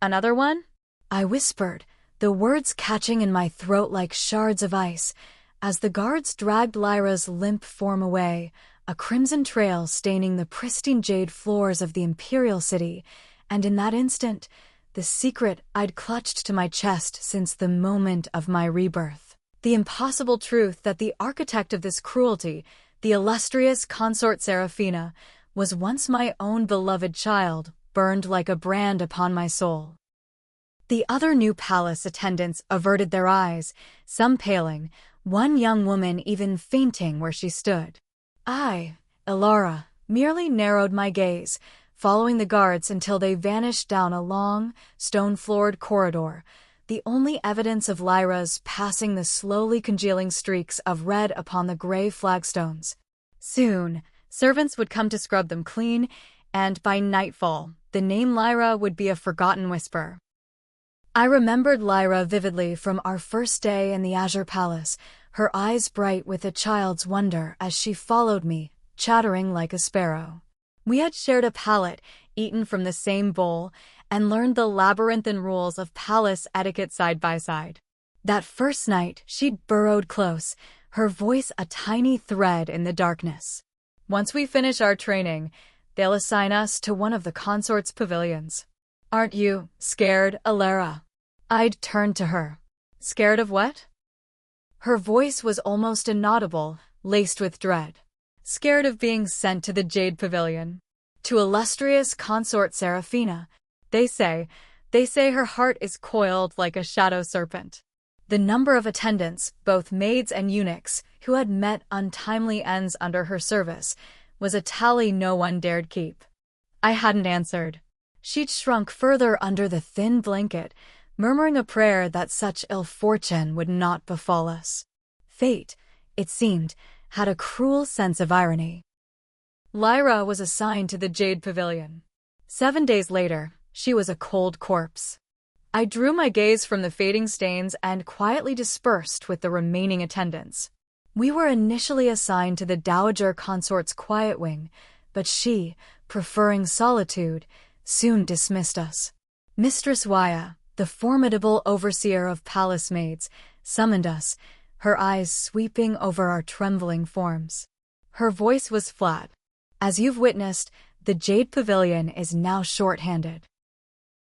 Another one? I whispered, the words catching in my throat like shards of ice, as the guards dragged Lyra's limp form away, a crimson trail staining the pristine jade floors of the Imperial City, and in that instant, the secret I'd clutched to my chest since the moment of my rebirth. The impossible truth that the architect of this cruelty, the Illustrious Consort Seraphina, was once my own beloved child, burned like a brand upon my soul. The other new palace attendants averted their eyes, some paling, one young woman even fainting where she stood. I, Ilara, merely narrowed my gaze, following the guards until they vanished down a long, stone-floored corridor, the only evidence of Lyra's passing the slowly congealing streaks of red upon the gray flagstones. Soon, servants would come to scrub them clean, and by nightfall, the name Lyra would be a forgotten whisper. I remembered Lyra vividly from our first day in the Azure Palace, her eyes bright with a child's wonder as she followed me, chattering like a sparrow. We had shared a pallet, eaten from the same bowl, and learned the labyrinthine rules of palace etiquette side by side. That first night, she'd burrowed close, her voice a tiny thread in the darkness. Once we finish our training, they'll assign us to one of the consort's pavilions. Aren't you scared, Ilara? I'd turned to her. Scared of what? Her voice was almost inaudible, laced with dread. Scared of being sent to the Jade Pavilion. To Illustrious Consort Seraphina. They say her heart is coiled like a shadow serpent. The number of attendants, both maids and eunuchs, who had met untimely ends under her service, was a tally no one dared keep. I hadn't answered. She'd shrunk further under the thin blanket, murmuring a prayer that such ill fortune would not befall us. Fate, it seemed, had a cruel sense of irony. Lyra was assigned to the Jade Pavilion. 7 days later, she was a cold corpse. I drew my gaze from the fading stains and quietly dispersed with the remaining attendants. We were initially assigned to the Dowager Consort's quiet wing, but she, preferring solitude, soon dismissed us. Mistress Waya, the formidable overseer of palace maids, summoned us, her eyes sweeping over our trembling forms. Her voice was flat. As you've witnessed, the Jade Pavilion is now short-handed.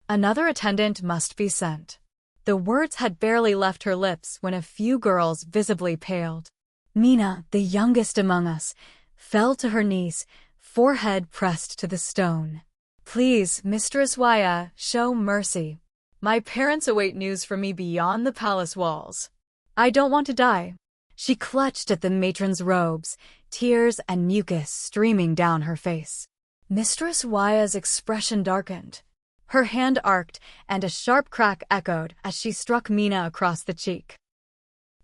Another attendant must be sent. The words had barely left her lips when a few girls visibly paled. Mina, the youngest among us, fell to her knees, forehead pressed to the stone. Please, Mistress Waya, show mercy. My parents await news from me beyond the palace walls. I don't want to die. She clutched at the matron's robes, tears and mucus streaming down her face. Mistress Waya's expression darkened. Her hand arced, and a sharp crack echoed as she struck Mina across the cheek.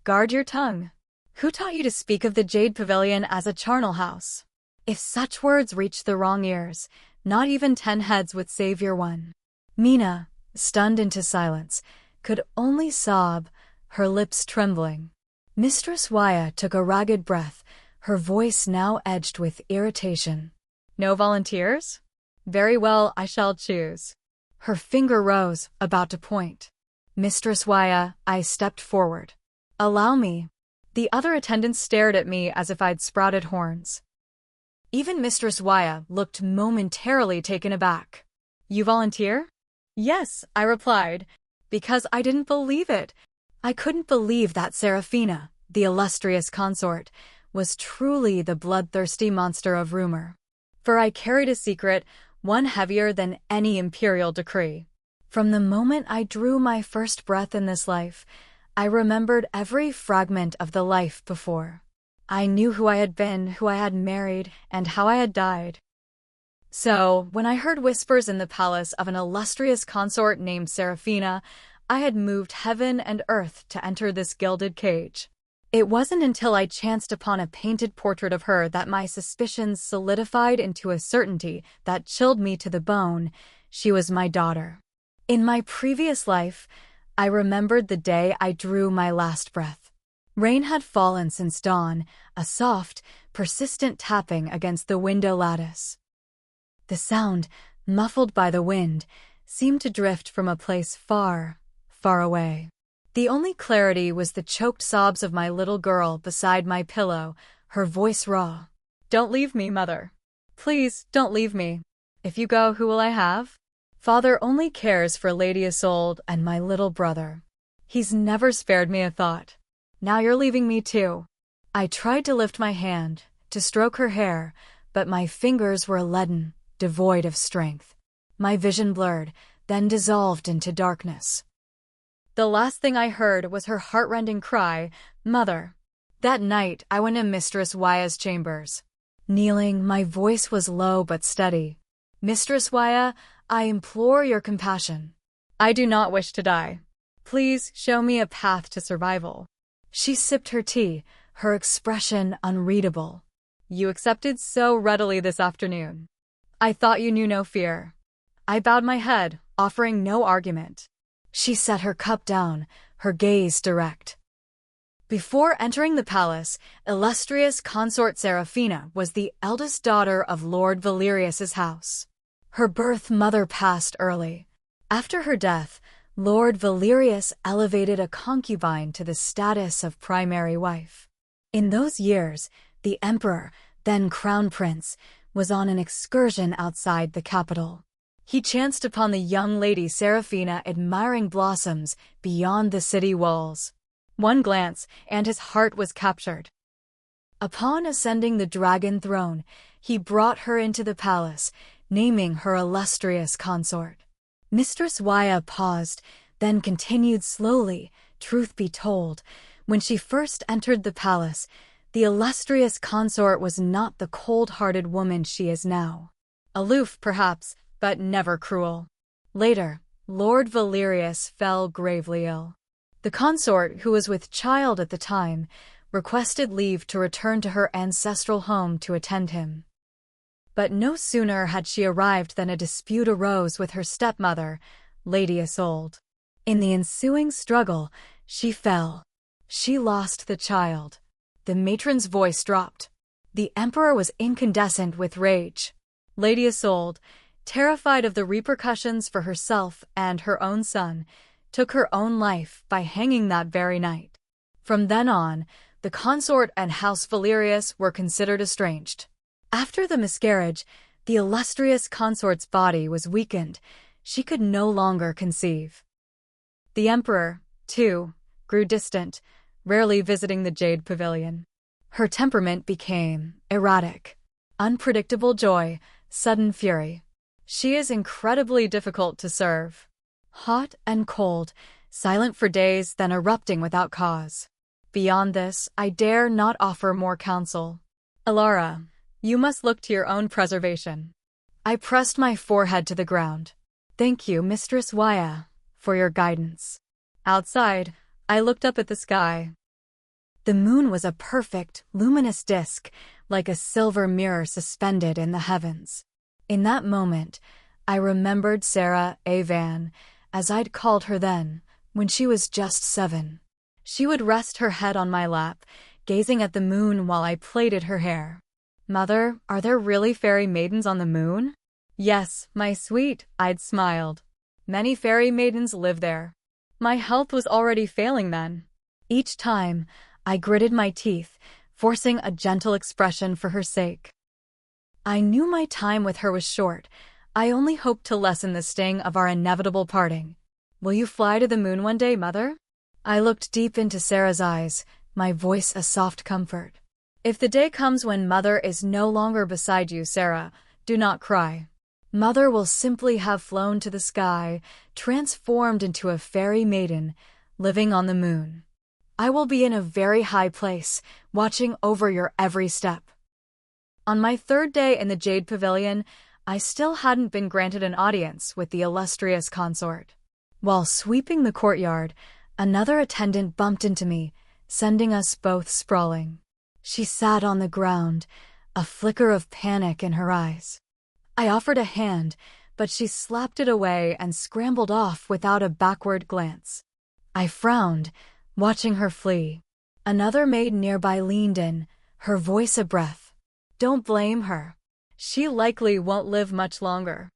Guard your tongue. Who taught you to speak of the Jade Pavilion as a charnel house? If such words reached the wrong ears, not even 10 heads would save your one. Mina, stunned into silence, could only sob, her lips trembling. Mistress Waya took a ragged breath, her voice now edged with irritation. No volunteers? Very well, I shall choose. Her finger rose, about to point. Mistress Waya, I stepped forward. Allow me. The other attendants stared at me as if I'd sprouted horns. Even Mistress Waya looked momentarily taken aback. You volunteer? Yes, I replied, because I didn't believe it. I couldn't believe that Seraphina, the illustrious consort, was truly the bloodthirsty monster of rumor. For I carried a secret, one heavier than any imperial decree. From the moment I drew my first breath in this life, I remembered every fragment of the life before. I knew who I had been, who I had married, and how I had died. So, when I heard whispers in the palace of an illustrious consort named Seraphina, I had moved heaven and earth to enter this gilded cage. It wasn't until I chanced upon a painted portrait of her that my suspicions solidified into a certainty that chilled me to the bone. She was my daughter. In my previous life, I remembered the day I drew my last breath. Rain had fallen since dawn, a soft, persistent tapping against the window lattice. The sound, muffled by the wind, seemed to drift from a place far, far away. The only clarity was the choked sobs of my little girl beside my pillow, her voice raw. "Don't leave me, Mother. Please, don't leave me. If you go, who will I have? Father only cares for Lady Isolde and my little brother. He's never spared me a thought. Now you're leaving me too." I tried to lift my hand, to stroke her hair, but my fingers were leaden, devoid of strength. My vision blurred, then dissolved into darkness. The last thing I heard was her heartrending cry, "Mother." That night, I went in Mistress Wya's chambers. Kneeling, my voice was low but steady. "Mistress Wya, I implore your compassion. I do not wish to die. Please show me a path to survival." She sipped her tea, her expression unreadable. "You accepted so readily this afternoon. I thought you knew no fear." I bowed my head, offering no argument. She set her cup down, her gaze direct. Before entering the palace, Illustrious Consort Seraphina was the eldest daughter of Lord Valerius's house. Her birth mother passed early. After her death, Lord Valerius elevated a concubine to the status of primary wife. In those years, the emperor, then crown prince, was on an excursion outside the capital. He chanced upon the young lady Seraphina admiring blossoms beyond the city walls. One glance, and his heart was captured. Upon ascending the dragon throne, he brought her into the palace, naming her Illustrious Consort. Mistress Wya paused, then continued slowly. Truth be told, when she first entered the palace, the Illustrious Consort was not the cold-hearted woman she is now. Aloof, perhaps, but never cruel. Later, Lord Valerius fell gravely ill. The consort, who was with child at the time, requested leave to return to her ancestral home to attend him. But no sooner had she arrived than a dispute arose with her stepmother, Lady Isolde. In the ensuing struggle, she fell. She lost the child. The matron's voice dropped. The emperor was incandescent with rage. Lady Isolde, terrified of the repercussions for herself and her own son, took her own life by hanging that very night. From then on, the consort and House Valerius were considered estranged. After the miscarriage, the Illustrious Consort's body was weakened. She could no longer conceive. The emperor, too, grew distant, rarely visiting the Jade Pavilion. Her temperament became erratic. Unpredictable joy, sudden fury. She is incredibly difficult to serve. Hot and cold, silent for days, then erupting without cause. Beyond this, I dare not offer more counsel. Alara, you must look to your own preservation. I pressed my forehead to the ground. Thank you, Mistress Wya, for your guidance. Outside, I looked up at the sky. The moon was a perfect, luminous disk, like a silver mirror suspended in the heavens. In that moment, I remembered Sarah A. Van, as I'd called her then, when she was just 7. She would rest her head on my lap, gazing at the moon while I plaited her hair. "Mother, are there really fairy maidens on the moon?" "Yes, my sweet," I'd smiled. "Many fairy maidens live there." My health was already failing then. Each time, I gritted my teeth, forcing a gentle expression for her sake. I knew my time with her was short. I only hoped to lessen the sting of our inevitable parting. "Will you fly to the moon one day, Mother?" I looked deep into Sarah's eyes, my voice a soft comfort. "If the day comes when Mother is no longer beside you, Sarah, do not cry. Mother will simply have flown to the sky, transformed into a fairy maiden, living on the moon. I will be in a very high place, watching over your every step." On my 3rd day in the Jade Pavilion, I still hadn't been granted an audience with the Illustrious Consort. While sweeping the courtyard, another attendant bumped into me, sending us both sprawling. She sat on the ground, a flicker of panic in her eyes. I offered a hand, but she slapped it away and scrambled off without a backward glance. I frowned, watching her flee. Another maid nearby leaned in, her voice a breath. "Don't blame her. She likely won't live much longer."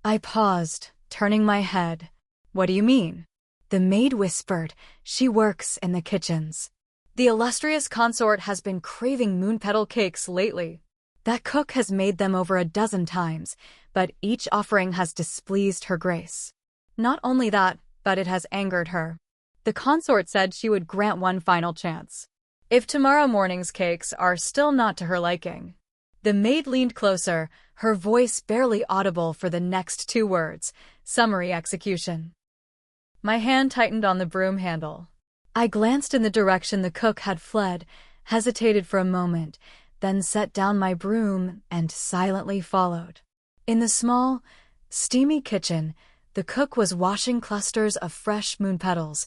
I paused, turning my head. What do you mean? The maid whispered. She works in the kitchens. The illustrious consort has been craving moon petal cakes lately. That cook has made them over a dozen times, but each offering has displeased her grace. Not only that, but it has angered her. The consort said she would grant one final chance. If tomorrow morning's cakes are still not to her liking. The maid leaned closer, her voice barely audible for the next 2 words, summary execution. My hand tightened on the broom handle. I glanced in the direction the cook had fled, hesitated for a moment, then set down my broom and silently followed. In the small, steamy kitchen, the cook was washing clusters of fresh moon petals,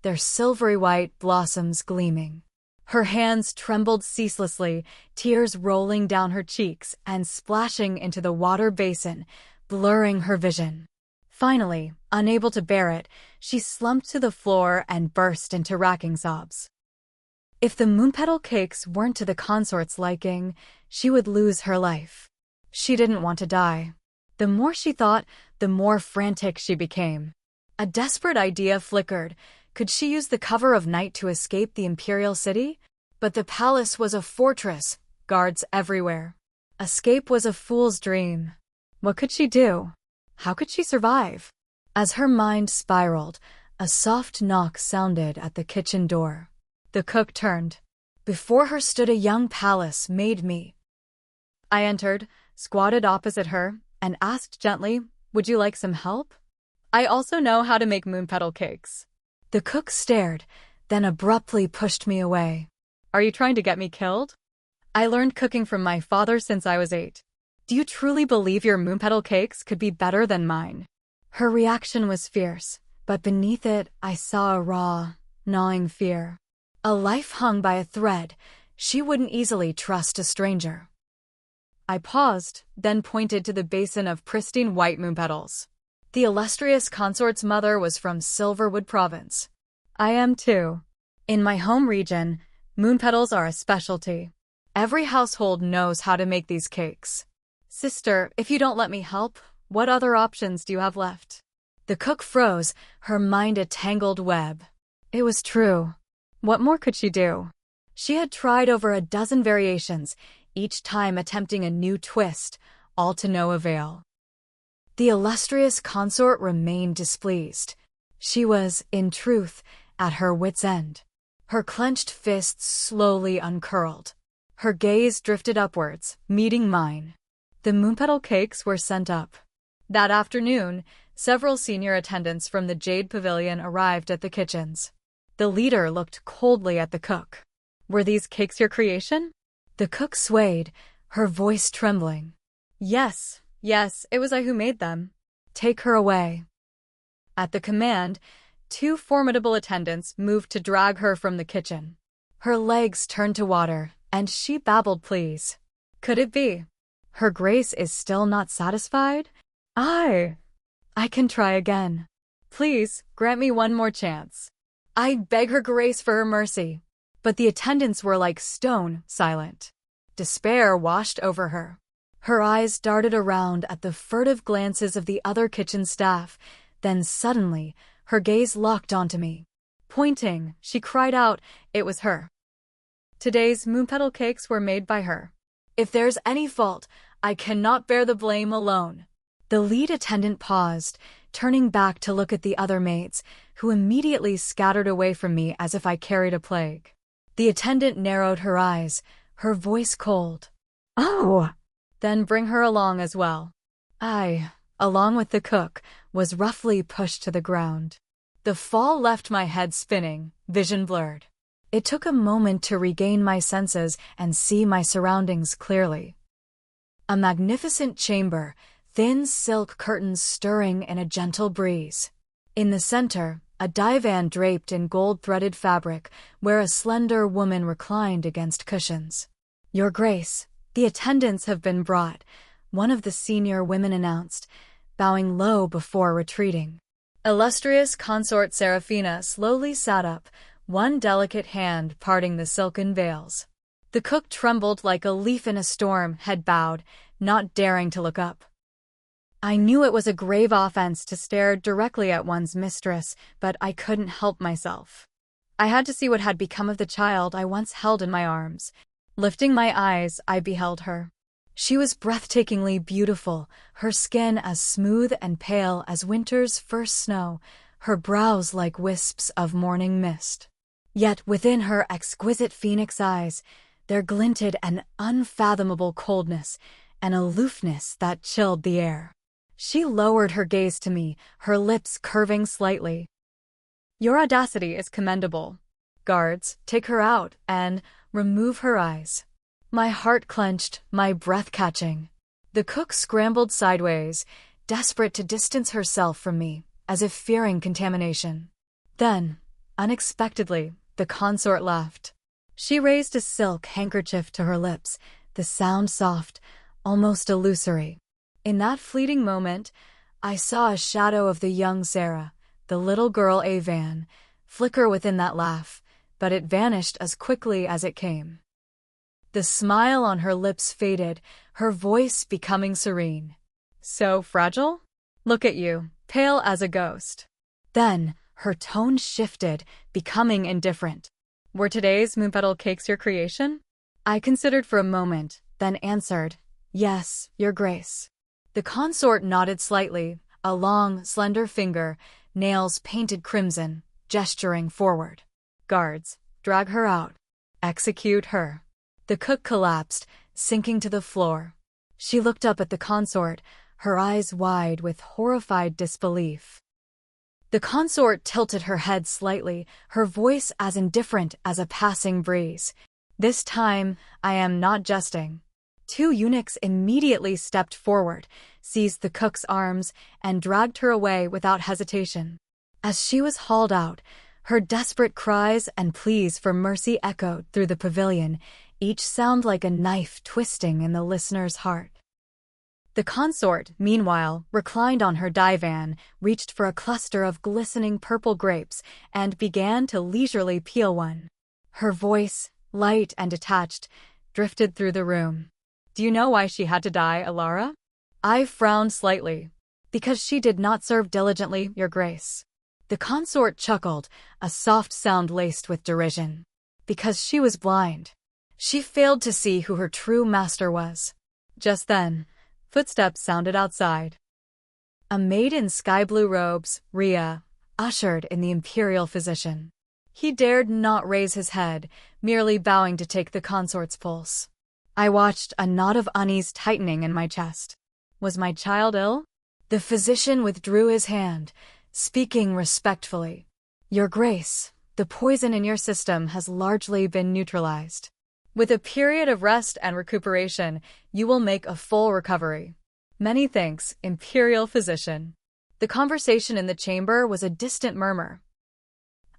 their silvery white blossoms gleaming. Her hands trembled ceaselessly, tears rolling down her cheeks and splashing into the water basin, blurring her vision. Finally, unable to bear it, she slumped to the floor and burst into racking sobs. If the moonpetal cakes weren't to the consort's liking, she would lose her life. She didn't want to die. The more she thought, the more frantic she became. A desperate idea flickered. Could she use the cover of night to escape the Imperial City? But the palace was a fortress, guards everywhere. Escape was a fool's dream. What could she do? How could she survive? As her mind spiraled, a soft knock sounded at the kitchen door. The cook turned. Before her stood a young palace maid. I entered, squatted opposite her, and asked gently, "Would you like some help? I also know how to make moonpetal cakes." The cook stared, then abruptly pushed me away. "Are you trying to get me killed? I learned cooking from my father since I was 8. Do you truly believe your moonpetal cakes could be better than mine?" Her reaction was fierce, but beneath it I saw a raw, gnawing fear. A life hung by a thread. She wouldn't easily trust a stranger. I paused, then pointed to the basin of pristine white moonpetals. The illustrious consort's mother was from Silverwood Province. I am too. In my home region, moonpetals are a specialty. Every household knows how to make these cakes. Sister, if you don't let me help, what other options do you have left? The cook froze, her mind a tangled web. It was true. What more could she do? She had tried over a dozen variations, each time attempting a new twist, all to no avail. The illustrious consort remained displeased. She was, in truth, at her wit's end. Her clenched fists slowly uncurled. Her gaze drifted upwards, meeting mine. The moonpetal cakes were sent up. That afternoon, several senior attendants from the Jade Pavilion arrived at the kitchens. The leader looked coldly at the cook. "Were these cakes your creation?" The cook swayed, her voice trembling. Yes, it was I who made them. Take her away." At the command, 2 formidable attendants moved to drag her from the kitchen. Her legs turned to water, and she babbled pleas. Could it be? Her grace is still not satisfied? I can try again. Please, grant me one more chance. I beg her grace for her mercy. But the attendants were like stone, silent. Despair washed over her. Her eyes darted around at the furtive glances of the other kitchen staff, then suddenly, her gaze locked onto me. Pointing, she cried out, it was her. Today's moonpetal cakes were made by her. If there's any fault, I cannot bear the blame alone. The lead attendant paused, turning back to look at the other maids, who immediately scattered away from me as if I carried a plague. The attendant narrowed her eyes, her voice cold. "Oh! Then bring her along as well." I, along with the cook, was roughly pushed to the ground. The fall left my head spinning, vision blurred. It took a moment to regain my senses and see my surroundings clearly. A magnificent chamber, thin silk curtains stirring in a gentle breeze. In the center, a divan draped in gold-threaded fabric, where a slender woman reclined against cushions. "Your Grace, the attendants have been brought," one of the senior women announced, bowing low before retreating. Illustrious Consort Seraphina slowly sat up, one delicate hand parting the silken veils. The cook trembled like a leaf in a storm, head bowed, not daring to look up. I knew it was a grave offense to stare directly at one's mistress, but I couldn't help myself. I had to see what had become of the child I once held in my arms. Lifting my eyes, I beheld her. She was breathtakingly beautiful, her skin as smooth and pale as winter's first snow, her brows like wisps of morning mist. Yet within her exquisite phoenix eyes, there glinted an unfathomable coldness, an aloofness that chilled the air. She lowered her gaze to me, her lips curving slightly. "Your audacity is commendable. Guards, take her out and remove her eyes." My heart clenched, my breath catching. The cook scrambled sideways, desperate to distance herself from me, as if fearing contamination. Then, unexpectedly, the consort laughed. She raised a silk handkerchief to her lips, the sound soft, almost illusory. In that fleeting moment, I saw a shadow of the young Sarah, the little girl Avan, flicker within that laugh, but it vanished as quickly as it came. The smile on her lips faded, her voice becoming serene. "So fragile? Look at you, pale as a ghost." Then, her tone shifted, becoming indifferent. "Were today's moonpetal cakes your creation?" I considered for a moment, then answered, "Yes, your grace." The consort nodded slightly, a long, slender finger, nails painted crimson, gesturing forward. "Guards, drag her out. Execute her." The cook collapsed, sinking to the floor. She looked up at the consort, her eyes wide with horrified disbelief. The consort tilted her head slightly, her voice as indifferent as a passing breeze. "This time, I am not jesting." Two eunuchs immediately stepped forward, seized the cook's arms, and dragged her away without hesitation. As she was hauled out, her desperate cries and pleas for mercy echoed through the pavilion, each sound like a knife twisting in the listener's heart. The consort, meanwhile, reclined on her divan, reached for a cluster of glistening purple grapes, and began to leisurely peel one. Her voice, light and detached, drifted through the room. "Do you know why she had to die, Lyra?" I frowned slightly. "Because she did not serve diligently, your grace." The consort chuckled, a soft sound laced with derision. "Because she was blind. She failed to see who her true master was." Just then, footsteps sounded outside. A maid in sky-blue robes, Rhea, ushered in the Imperial physician. He dared not raise his head, merely bowing to take the consort's pulse. I watched a knot of unease tightening in my chest. Was my child ill? The physician withdrew his hand, speaking respectfully. "Your grace, the poison in your system has largely been neutralized. With a period of rest and recuperation, you will make a full recovery. Many thanks, Imperial Physician." The conversation in the chamber was a distant murmur.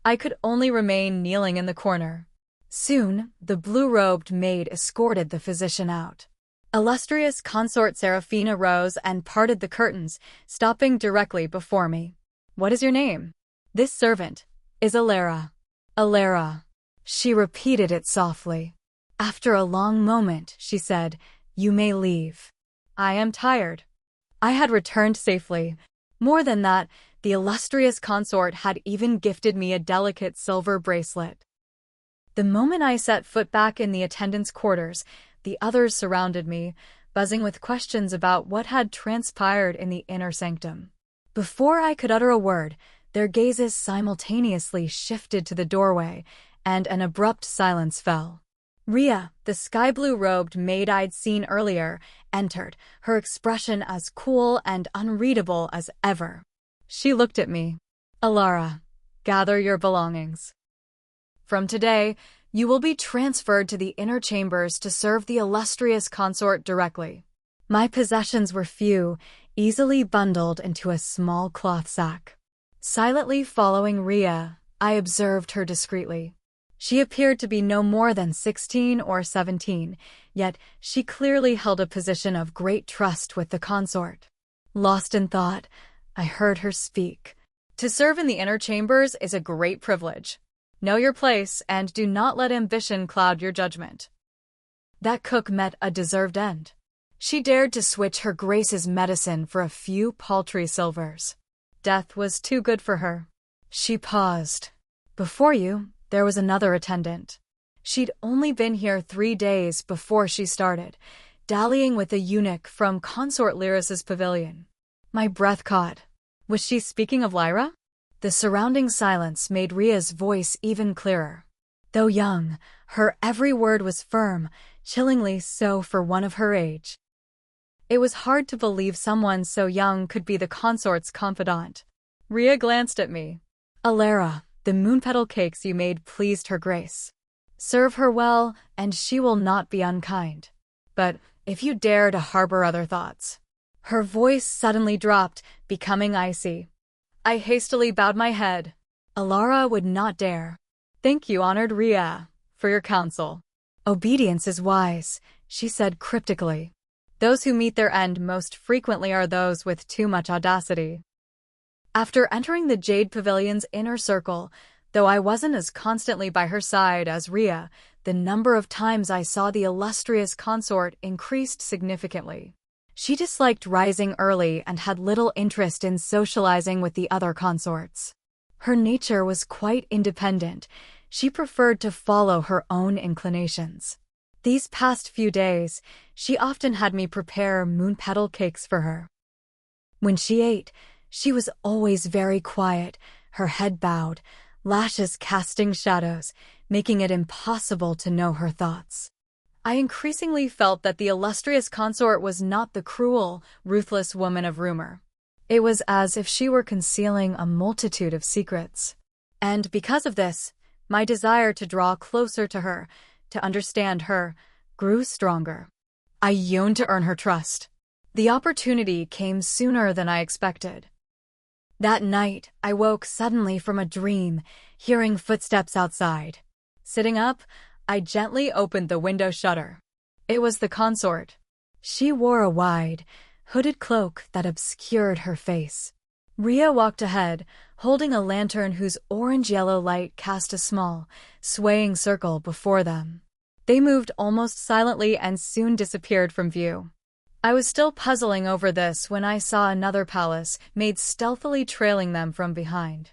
I could only remain kneeling in the corner. Soon, the blue-robed maid escorted the physician out. Illustrious Consort Seraphina rose and parted the curtains, stopping directly before me. "What is your name?" "This servant is Lyra." "Lyra." She repeated it softly. After a long moment, she said, "You may leave." "I am tired." I had returned safely. More than that, the illustrious consort had even gifted me a delicate silver bracelet. The moment I set foot back in the attendants' quarters, the others surrounded me, buzzing with questions about what had transpired in the inner sanctum. Before I could utter a word, their gazes simultaneously shifted to the doorway, and an abrupt silence fell. Rhea, the sky-blue-robed maid I'd seen earlier, entered, her expression as cool and unreadable as ever. She looked at me. "Lyra, gather your belongings. From today, you will be transferred to the inner chambers to serve the illustrious consort directly." My possessions were few, easily bundled into a small cloth sack. Silently following Rhea, I observed her discreetly. She appeared to be no more than 16 or 17, yet she clearly held a position of great trust with the consort. Lost in thought, I heard her speak. "To serve in the inner chambers is a great privilege. Know your place and do not let ambition cloud your judgment." That cook met a deserved end. She dared to switch her grace's medicine for a few paltry silvers. Death was too good for her. She paused. Before you, there was another attendant. She'd only been here 3 days before she started, dallying with a eunuch from Consort Lyra's pavilion. My breath caught. Was she speaking of Lyra? The surrounding silence made Rhea's voice even clearer. Though young, her every word was firm, chillingly so for one of her age. It was hard to believe someone so young could be the consort's confidant. Rhea glanced at me. Alara, the moonpetal cakes you made pleased her grace. Serve her well, and she will not be unkind. But if you dare to harbor other thoughts. Her voice suddenly dropped, becoming icy. I hastily bowed my head. Alara would not dare. Thank you, honored Rhea, for your counsel. Obedience is wise, she said cryptically. Those who meet their end most frequently are those with too much audacity. After entering the Jade Pavilion's inner circle, though I wasn't as constantly by her side as Rhea, the number of times I saw the Illustrious Consort increased significantly. She disliked rising early and had little interest in socializing with the other consorts. Her nature was quite independent. She preferred to follow her own inclinations. These past few days, she often had me prepare moonpetal cakes for her. When she ate, she was always very quiet, her head bowed, lashes casting shadows, making it impossible to know her thoughts. I increasingly felt that the Illustrious Consort was not the cruel, ruthless woman of rumor. It was as if she were concealing a multitude of secrets. And because of this, my desire to draw closer to her, to understand her, grew stronger. I yearned to earn her trust. The opportunity came sooner than I expected. That night, I woke suddenly from a dream, hearing footsteps outside. Sitting up, I gently opened the window shutter. It was the consort. She wore a wide, hooded cloak that obscured her face. Rhea walked ahead, holding a lantern whose orange-yellow light cast a small, swaying circle before them. They moved almost silently and soon disappeared from view. I was still puzzling over this when I saw another palace made stealthily trailing them from behind.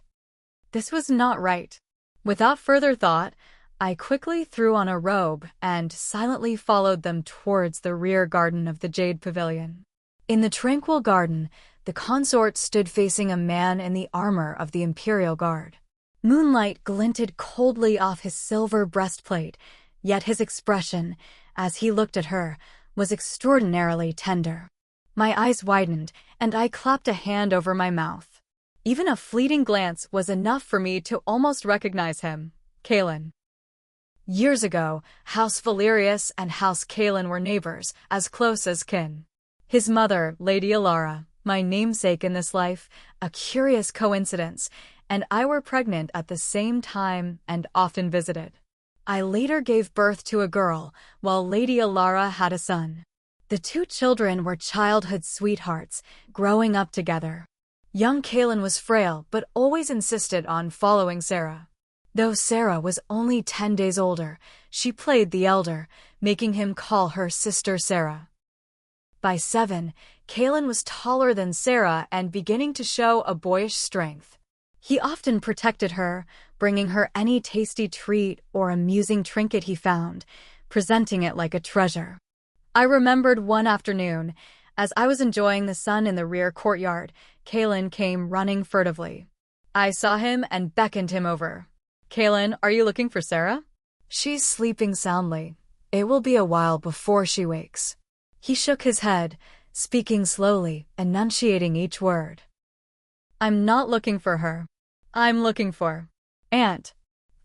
This was not right. Without further thought, I quickly threw on a robe and silently followed them towards the rear garden of the Jade Pavilion. In the tranquil garden, the consort stood facing a man in the armor of the Imperial Guard. Moonlight glinted coldly off his silver breastplate, yet his expression, as he looked at her, was extraordinarily tender. My eyes widened, and I clapped a hand over my mouth. Even a fleeting glance was enough for me to almost recognize him, Kaelin. Years ago, House Valerius and House Kaelin were neighbors, as close as kin. His mother, Lady Alara, my namesake in this life, a curious coincidence, and I were pregnant at the same time and often visited. I later gave birth to a girl, while Lady Alara had a son. The two children were childhood sweethearts, growing up together. Young Kaelin was frail but always insisted on following Sarah. Though Sarah was only 10 days older, she played the elder, making him call her Sister Sarah. By 7, Kaelin was taller than Sarah and beginning to show a boyish strength. He often protected her, bringing her any tasty treat or amusing trinket he found, presenting it like a treasure. I remembered one afternoon, as I was enjoying the sun in the rear courtyard, Kaelin came running furtively. I saw him and beckoned him over. Kaelin, are you looking for Sarah? She's sleeping soundly. It will be a while before she wakes. He shook his head, speaking slowly, enunciating each word. I'm not looking for her. I'm looking for Aunt.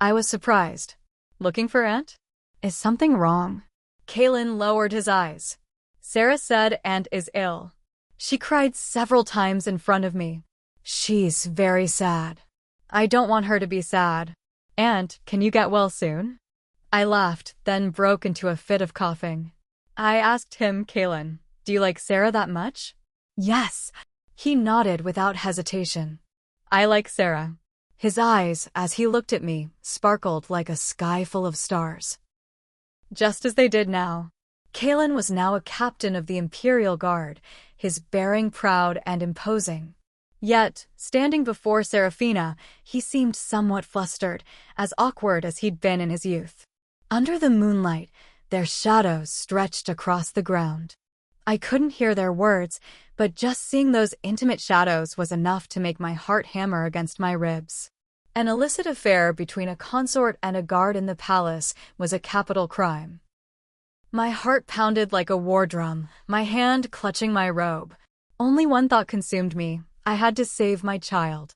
I was surprised. Looking for Aunt? Is something wrong? Kaelin lowered his eyes. Sarah said Aunt is ill. She cried several times in front of me. She's very sad. I don't want her to be sad. Aunt, can you get well soon? I laughed, then broke into a fit of coughing. I asked him, Kaelin, do you like Sarah that much? Yes. He nodded without hesitation. I like Sarah. His eyes, as he looked at me, sparkled like a sky full of stars. Just as they did now. Kalen was now a captain of the Imperial Guard, his bearing proud and imposing. Yet, standing before Seraphina, he seemed somewhat flustered, as awkward as he'd been in his youth. Under the moonlight, their shadows stretched across the ground. I couldn't hear their words, but just seeing those intimate shadows was enough to make my heart hammer against my ribs. An illicit affair between a consort and a guard in the palace was a capital crime. My heart pounded like a war drum, my hand clutching my robe. Only one thought consumed me. I had to save my child.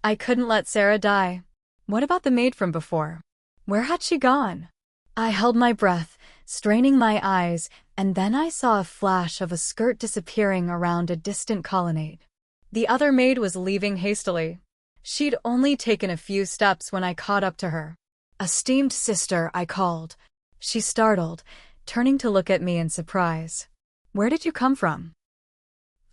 I couldn't let Sarah die. What about the maid from before? Where had she gone? I held my breath, straining my eyes, and then I saw a flash of a skirt disappearing around a distant colonnade. The other maid was leaving hastily. She'd only taken a few steps when I caught up to her. "Esteemed sister," I called. She startled, turning to look at me in surprise. "Where did you come from?"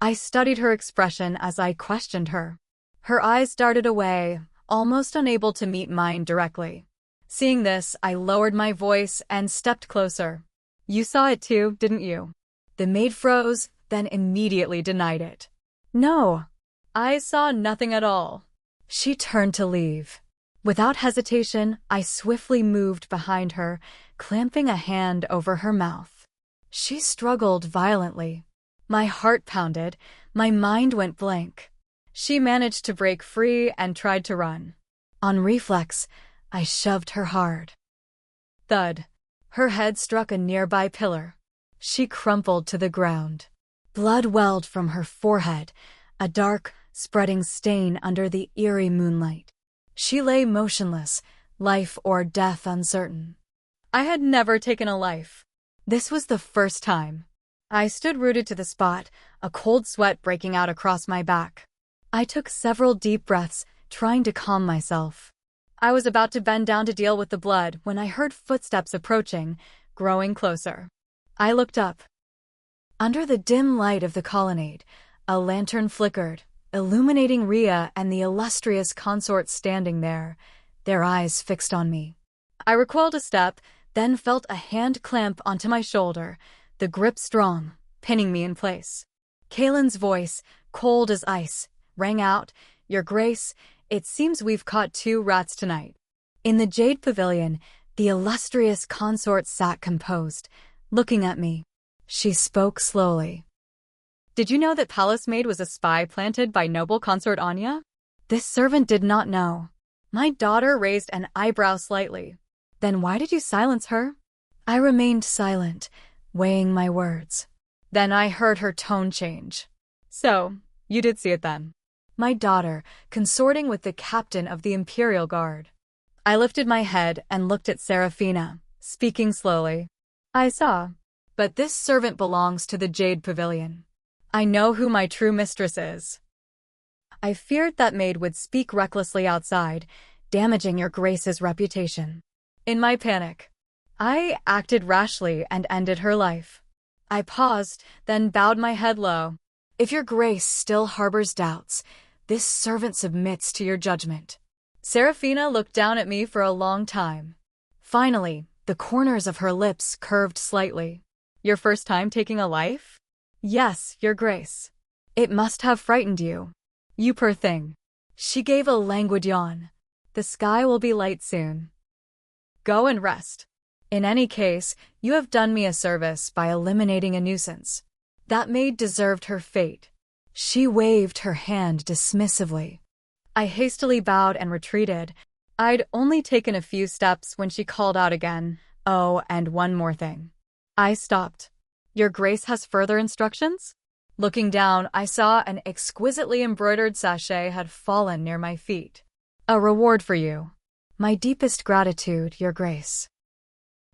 I studied her expression as I questioned her. Her eyes darted away, almost unable to meet mine directly. Seeing this, I lowered my voice and stepped closer. "You saw it too, didn't you?" The maid froze, then immediately denied it. "No, I saw nothing at all." She turned to leave. Without hesitation, I swiftly moved behind her, clamping a hand over her mouth. She struggled violently. My heart pounded, my mind went blank. She managed to break free and tried to run. On reflex, I shoved her hard. Thud. Her head struck a nearby pillar. She crumpled to the ground. Blood welled from her forehead, a dark, spreading stain under the eerie moonlight. She lay motionless, life or death uncertain. I had never taken a life. This was the first time. I stood rooted to the spot, a cold sweat breaking out across my back. I took several deep breaths, trying to calm myself. I was about to bend down to deal with the blood when I heard footsteps approaching, growing closer. I looked up. Under the dim light of the colonnade, a lantern flickered, illuminating Rhea and the Illustrious Consort standing there, their eyes fixed on me. I recoiled a step, then felt a hand clamp onto my shoulder, the grip strong, pinning me in place. Kalen's voice, cold as ice, rang out, "Your Grace, it seems we've caught 2 rats tonight." In the Jade Pavilion, the Illustrious Consort sat composed, looking at me. She spoke slowly. "Did you know that Palace Maid was a spy planted by noble consort Anya?" This servant did not know. My daughter raised an eyebrow slightly. "Then why did you silence her?" I remained silent, weighing my words. Then I heard her tone change. "So, you did see it then?" My daughter, consorting with the captain of the Imperial Guard. I lifted my head and looked at Seraphina, speaking slowly. "I saw. But this servant belongs to the Jade Pavilion. I know who my true mistress is." I feared that maid would speak recklessly outside, damaging your Grace's reputation. In my panic, I acted rashly and ended her life. I paused, then bowed my head low. "If your Grace still harbors doubts, this servant submits to your judgment." Seraphina looked down at me for a long time. Finally, the corners of her lips curved slightly. "Your first time taking a life?" "Yes, your Grace." "It must have frightened you." "You poor thing." She gave a languid yawn. "The sky will be light soon. Go and rest. In any case, you have done me a service by eliminating a nuisance." That maid deserved her fate. She waved her hand dismissively. I hastily bowed and retreated. I'd only taken a few steps when she called out again. "Oh, and one more thing." I stopped. "Your Grace has further instructions?" Looking down, I saw an exquisitely embroidered sachet had fallen near my feet. "A reward for you." "My deepest gratitude, your Grace."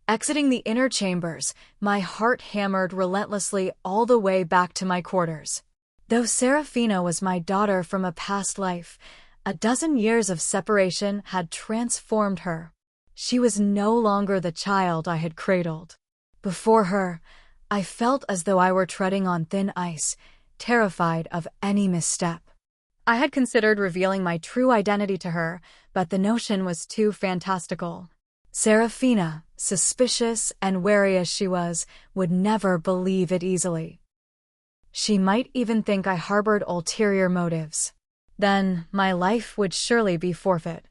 Exiting the inner chambers, my heart hammered relentlessly all the way back to my quarters. Though Seraphina was my daughter from a past life, a dozen years of separation had transformed her. She was no longer the child I had cradled. Before her, I felt as though I were treading on thin ice, terrified of any misstep. I had considered revealing my true identity to her, but the notion was too fantastical. Seraphina, suspicious and wary as she was, would never believe it easily. She might even think I harbored ulterior motives. Then my life would surely be forfeit.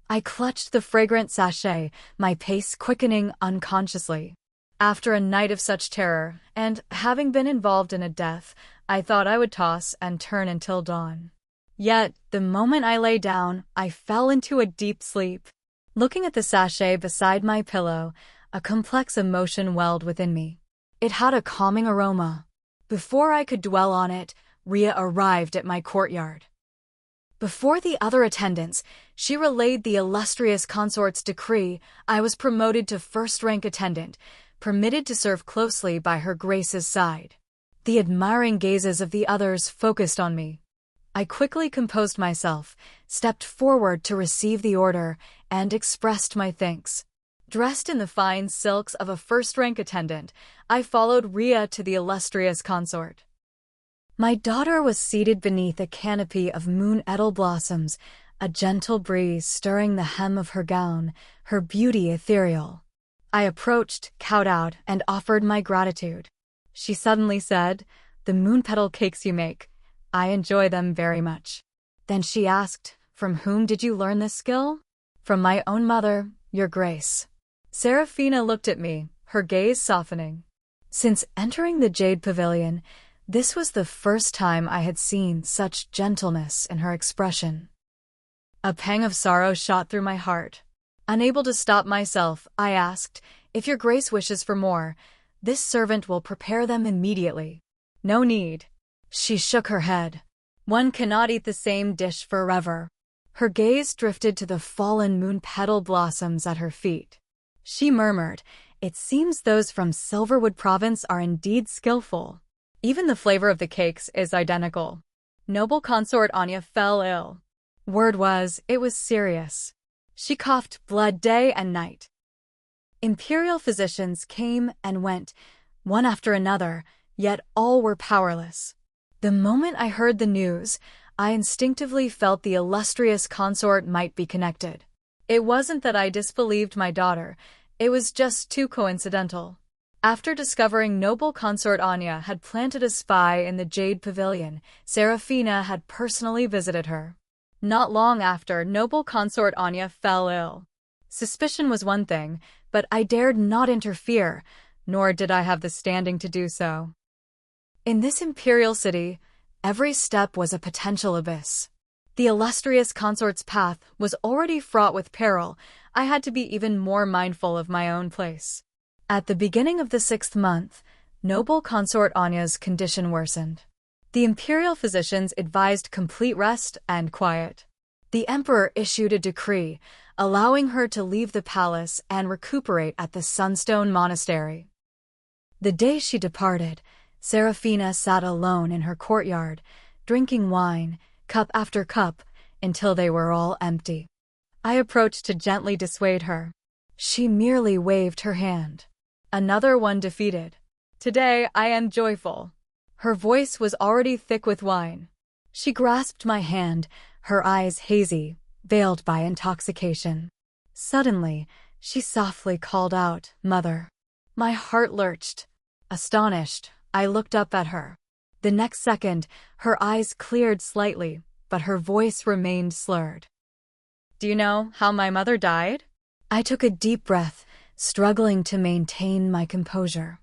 I clutched the fragrant sachet, my pace quickening unconsciously. After a night of such terror, and having been involved in a death, I thought I would toss and turn until dawn. Yet, the moment I lay down, I fell into a deep sleep. Looking at the sachet beside my pillow, a complex emotion welled within me. It had a calming aroma. Before I could dwell on it, Rhea arrived at my courtyard. Before the other attendants, she relayed the Illustrious Consort's decree. I was promoted to first-rank attendant, permitted to serve closely by her grace's side. The admiring gazes of the others focused on me. I quickly composed myself, stepped forward to receive the order, and expressed my thanks. Dressed in the fine silks of a first-rank attendant, I followed Rhea to the Illustrious Consort. My daughter was seated beneath a canopy of moon-etel blossoms, a gentle breeze stirring the hem of her gown, her beauty ethereal. I approached, cowed out, and offered my gratitude. She suddenly said, "The moon-petal cakes you make, I enjoy them very much." Then she asked, "From whom did you learn this skill?" "From my own mother, your grace." Seraphina looked at me, her gaze softening. Since entering the Jade Pavilion, this was the first time I had seen such gentleness in her expression. A pang of sorrow shot through my heart. Unable to stop myself, I asked, "If your grace wishes for more, this servant will prepare them immediately." "No need." She shook her head. "One cannot eat the same dish forever." Her gaze drifted to the fallen moon-petal blossoms at her feet. She murmured, "It seems those from Silverwood Province are indeed skillful. Even the flavor of the cakes is identical." Noble Consort Anya fell ill. Word was, it was serious. She coughed blood day and night. Imperial physicians came and went, one after another, yet all were powerless. The moment I heard the news, I instinctively felt the Illustrious Consort might be connected. It wasn't that I disbelieved my daughter, it was just too coincidental. After discovering Noble Consort Anya had planted a spy in the Jade Pavilion, Seraphina had personally visited her. Not long after, Noble Consort Anya fell ill. Suspicion was one thing, but I dared not interfere, nor did I have the standing to do so. In this Imperial City, every step was a potential abyss. The Illustrious Consort's path was already fraught with peril. I had to be even more mindful of my own place. At the beginning of the 6th month, Noble Consort Anya's condition worsened. The Imperial physicians advised complete rest and quiet. The Emperor issued a decree, allowing her to leave the palace and recuperate at the Sunstone Monastery. The day she departed, Seraphina sat alone in her courtyard, drinking wine, cup after cup, until they were all empty. I approached to gently dissuade her. She merely waved her hand. Another one defeated. "Today I am joyful." Her voice was already thick with wine. She grasped my hand, her eyes hazy, veiled by intoxication. Suddenly, she softly called out, "Mother." My heart lurched. Astonished, I looked up at her. The next second, her eyes cleared slightly, but her voice remained slurred. "Do you know how my mother died?" I took a deep breath, struggling to maintain my composure.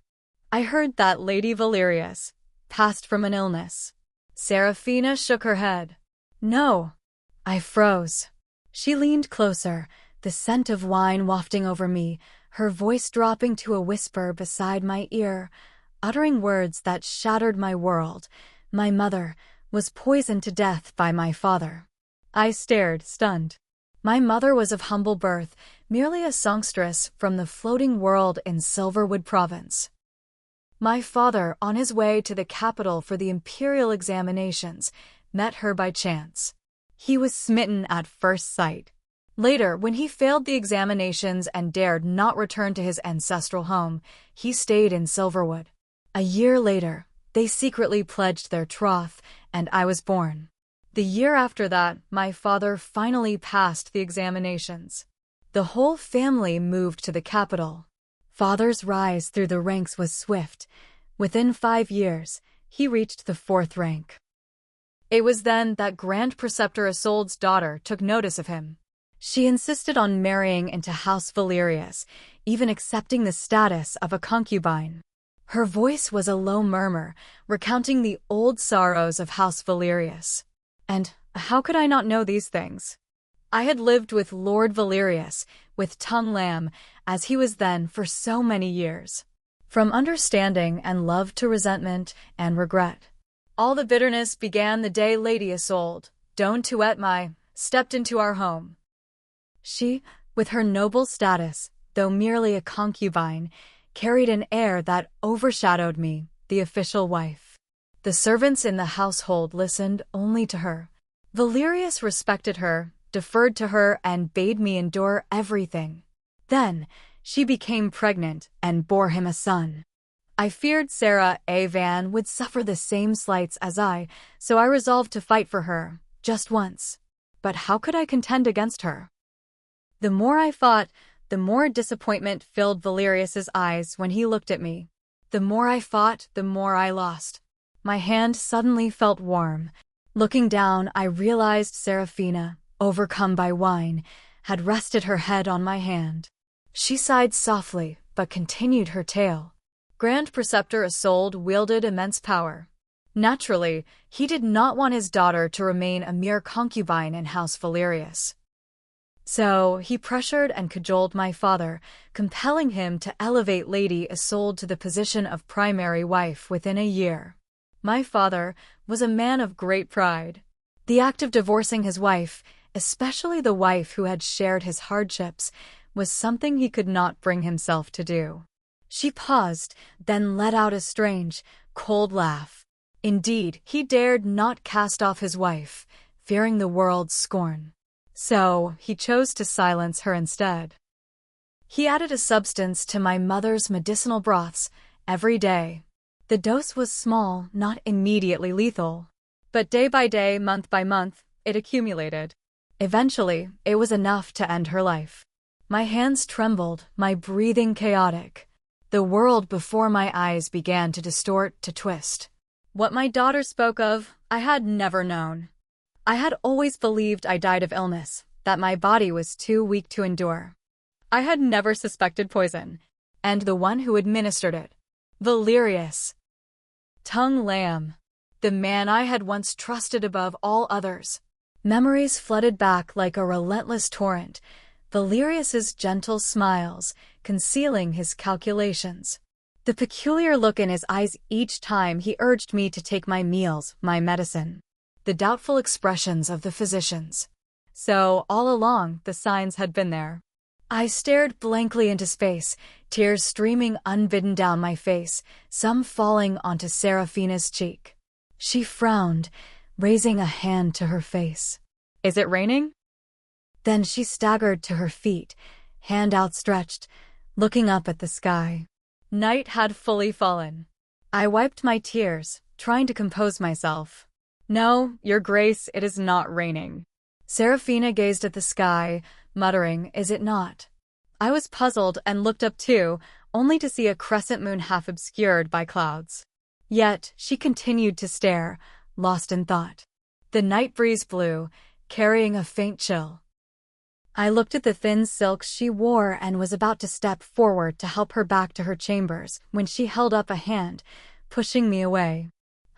"I heard that Lady Valerius passed from an illness." Seraphina shook her head. "No." I froze. She leaned closer, the scent of wine wafting over me, her voice dropping to a whisper beside my ear, uttering words that shattered my world. "My mother was poisoned to death by my father." I stared, stunned. My mother was of humble birth, merely a songstress from the floating world in Silverwood Province. My father, on his way to the capital for the imperial examinations, met her by chance. He was smitten at first sight. Later, when he failed the examinations and dared not return to his ancestral home, he stayed in Silverwood. A year later, they secretly pledged their troth, and I was born. The year after that, my father finally passed the examinations. The whole family moved to the capital. Father's rise through the ranks was swift. Within 5 years, he reached the 4th rank. It was then that Grand Preceptor Isolde's daughter took notice of him. She insisted on marrying into House Valerius, even accepting the status of a concubine. Her voice was a low murmur, recounting the old sorrows of House Valerius. And how could I not know these things? I had lived with Lord Valerius, with tongue lamb, as he was then for so many years. From understanding and love to resentment and regret. All the bitterness began the day Lady Isolde, Don Tuetmai, stepped into our home. She, with her noble status, though merely a concubine, carried an air that overshadowed me, the official wife. The servants in the household listened only to her. Valerius respected her, deferred to her, and bade me endure everything. Then, she became pregnant and bore him a son. I feared Sarah A. Van would suffer the same slights as I, so I resolved to fight for her, just once. But how could I contend against her? The more I fought, the more disappointment filled Valerius's eyes when he looked at me. The more I fought, the more I lost. My hand suddenly felt warm. Looking down, I realized Seraphina, overcome by wine, had rested her head on my hand. She sighed softly, but continued her tale. Grand Preceptor Isolde wielded immense power. Naturally, he did not want his daughter to remain a mere concubine in House Valerius. So, he pressured and cajoled my father, compelling him to elevate Lady Isolde to the position of primary wife within a year. My father was a man of great pride. The act of divorcing his wife, especially the wife who had shared his hardships, was something he could not bring himself to do. She paused, then let out a strange, cold laugh. Indeed, he dared not cast off his wife, fearing the world's scorn. So, he chose to silence her instead. He added a substance to my mother's medicinal broths every day. The dose was small, not immediately lethal. But day by day, month by month, it accumulated. Eventually, it was enough to end her life. My hands trembled, my breathing chaotic. The world before my eyes began to distort, to twist. What my daughter spoke of, I had never known. I had always believed I died of illness, that my body was too weak to endure. I had never suspected poison, and the one who administered it, Valerius. Tongue lamb, the man I had once trusted above all others. Memories flooded back like a relentless torrent, Valerius's gentle smiles, concealing his calculations. The peculiar look in his eyes each time he urged me to take my meals, my medicine. The doubtful expressions of the physicians. So, all along, the signs had been there. I stared blankly into space, tears streaming unbidden down my face, some falling onto Seraphina's cheek. She frowned, raising a hand to her face. "Is it raining?" Then she staggered to her feet, hand outstretched, looking up at the sky. Night had fully fallen. I wiped my tears, trying to compose myself. "No, Your Grace, it is not raining." Seraphina gazed at the sky, muttering, "Is it not?" I was puzzled and looked up too, only to see a crescent moon half obscured by clouds. Yet she continued to stare, lost in thought. The night breeze blew, carrying a faint chill. I looked at the thin silks she wore and was about to step forward to help her back to her chambers when she held up a hand, pushing me away.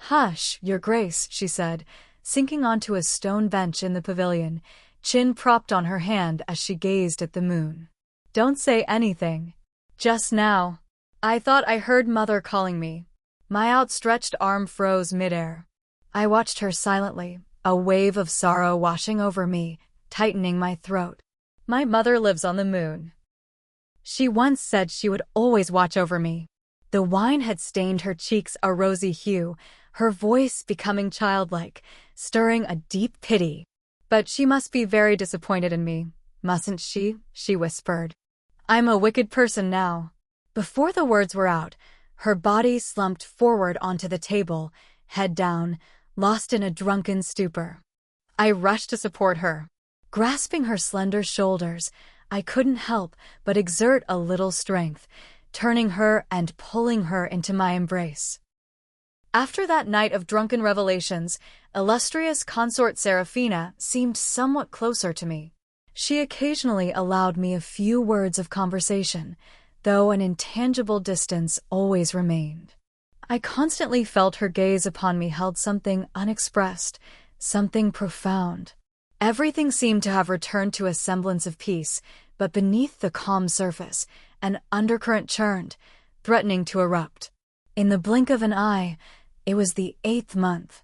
"Hush, Your Grace," she said, sinking onto a stone bench in the pavilion, chin propped on her hand as she gazed at the moon. "Don't say anything. Just now, I thought I heard Mother calling me." My outstretched arm froze midair. I watched her silently, a wave of sorrow washing over me, tightening my throat. "My mother lives on the moon. She once said she would always watch over me." The wine had stained her cheeks a rosy hue, her voice becoming childlike, stirring a deep pity. "But she must be very disappointed in me, mustn't she?" she whispered. "I'm a wicked person now." Before the words were out, her body slumped forward onto the table, head down, lost in a drunken stupor. I rushed to support her. Grasping her slender shoulders, I couldn't help but exert a little strength, turning her and pulling her into my embrace. After that night of drunken revelations, Illustrious Consort Seraphina seemed somewhat closer to me. She occasionally allowed me a few words of conversation, though an intangible distance always remained. I constantly felt her gaze upon me held something unexpressed, something profound. Everything seemed to have returned to a semblance of peace, but beneath the calm surface, an undercurrent churned, threatening to erupt. In the blink of an eye, it was the 8th month.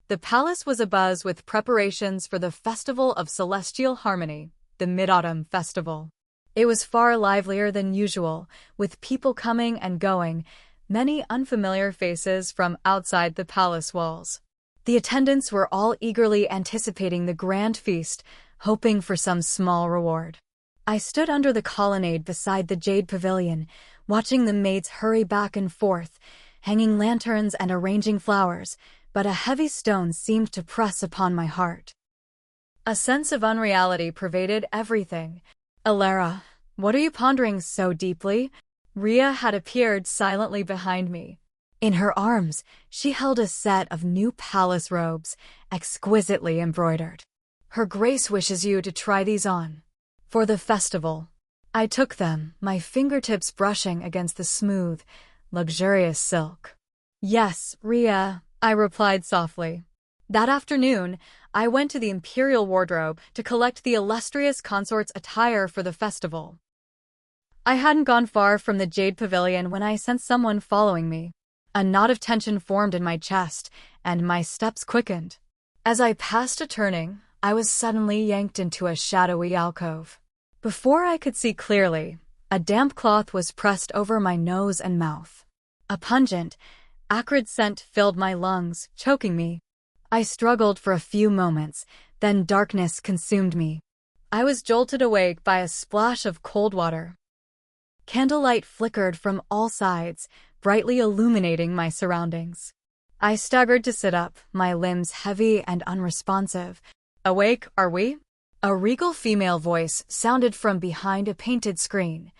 The palace was abuzz with preparations for the Festival of Celestial Harmony, the Mid-Autumn Festival. It was far livelier than usual, with people coming and going, many unfamiliar faces from outside the palace walls. The attendants were all eagerly anticipating the grand feast, hoping for some small reward. I stood under the colonnade beside the jade pavilion, watching the maids hurry back and forth, hanging lanterns and arranging flowers, but a heavy stone seemed to press upon my heart. A sense of unreality pervaded everything. "Lyra, what are you pondering so deeply?" Rhea had appeared silently behind me. In her arms, she held a set of new palace robes, exquisitely embroidered. "Her Grace wishes you to try these on for the festival." I took them, my fingertips brushing against the smooth, luxurious silk. "Yes, Rhea," I replied softly. That afternoon, I went to the Imperial wardrobe to collect the Illustrious Consort's attire for the festival. I hadn't gone far from the Jade Pavilion when I sensed someone following me. A knot of tension formed in my chest, and my steps quickened. As I passed a turning, I was suddenly yanked into a shadowy alcove. Before I could see clearly, a damp cloth was pressed over my nose and mouth. A pungent, acrid scent filled my lungs, choking me. I struggled for a few moments, then darkness consumed me. I was jolted awake by a splash of cold water. Candlelight flickered from all sides, brightly illuminating my surroundings. I staggered to sit up, my limbs heavy and unresponsive. "Awake, are we?" A regal female voice sounded from behind a painted screen.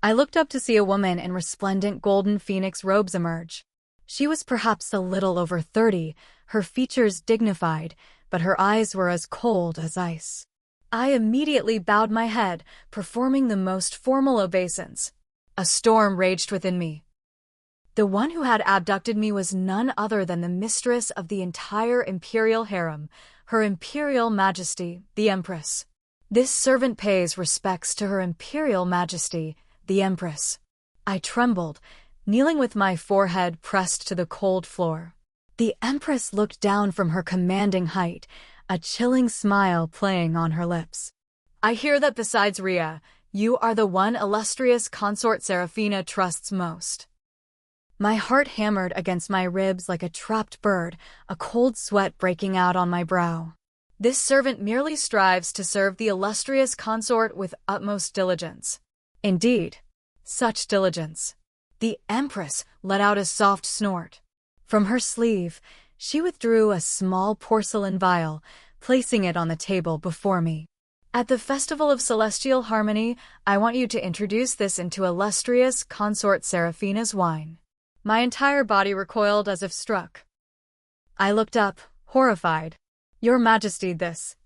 I looked up to see a woman in resplendent golden phoenix robes emerge. She was perhaps a little over 30, her features dignified, but her eyes were as cold as ice. I immediately bowed my head, performing the most formal obeisance. A storm raged within me. The one who had abducted me was none other than the mistress of the entire imperial harem, Her Imperial Majesty, the Empress. This servant pays respects to Her Imperial Majesty, the Empress. I trembled, kneeling with my forehead pressed to the cold floor. The Empress looked down from her commanding height, a chilling smile playing on her lips. "I hear that besides Rhea, you are the one Illustrious Consort Seraphina trusts most." My heart hammered against my ribs like a trapped bird, a cold sweat breaking out on my brow. This servant merely strives to serve the Illustrious Consort with utmost diligence. Indeed, such diligence. The Empress let out a soft snort. From her sleeve, she withdrew a small porcelain vial, placing it on the table before me. "At the Festival of Celestial Harmony, I want you to introduce this into Illustrious Consort Seraphina's wine." My entire body recoiled as if struck. I looked up, horrified. "Your Majesty, this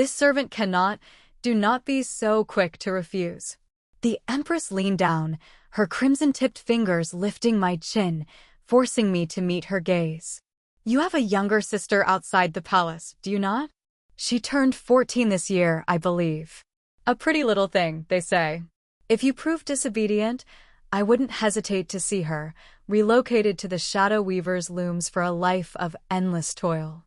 servant cannot, do not be so quick to refuse." The Empress leaned down, her crimson-tipped fingers lifting my chin, forcing me to meet her gaze. "You have a younger sister outside the palace, do you not? She turned 14 this year, I believe. A pretty little thing, they say. If you prove disobedient, I wouldn't hesitate to see her, relocated to the Shadow Weaver's looms for a life of endless toil.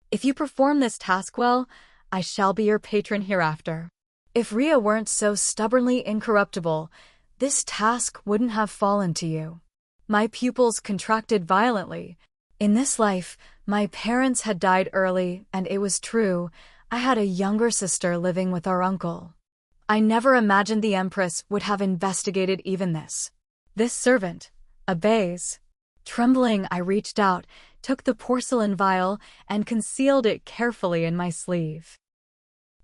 If you perform this task well, I shall be your patron hereafter. If Rhea weren't so stubbornly incorruptible, this task wouldn't have fallen to you." My pupils contracted violently. In this life, my parents had died early, and it was true, I had a younger sister living with our uncle. I never imagined the Empress would have investigated even this. "This servant obeys." Trembling, I reached out, took the porcelain vial, and concealed it carefully in my sleeve.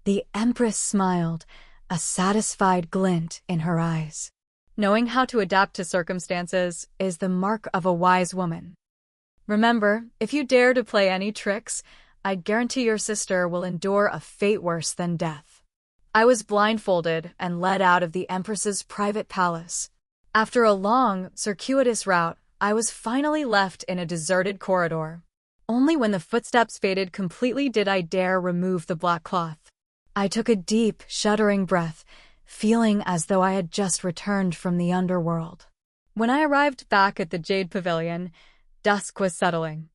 The Empress smiled, a satisfied glint in her eyes. Knowing how to adapt to circumstances is the mark of a wise woman. Remember, if you dare to play any tricks, I guarantee your sister will endure a fate worse than death. I was blindfolded and led out of the Empress's private palace. After a long, circuitous route, I was finally left in a deserted corridor. Only when the footsteps faded completely did I dare remove the black cloth. I took a deep, shuddering breath, feeling as though I had just returned from the underworld. When I arrived back at the Jade Pavilion, dusk was settling.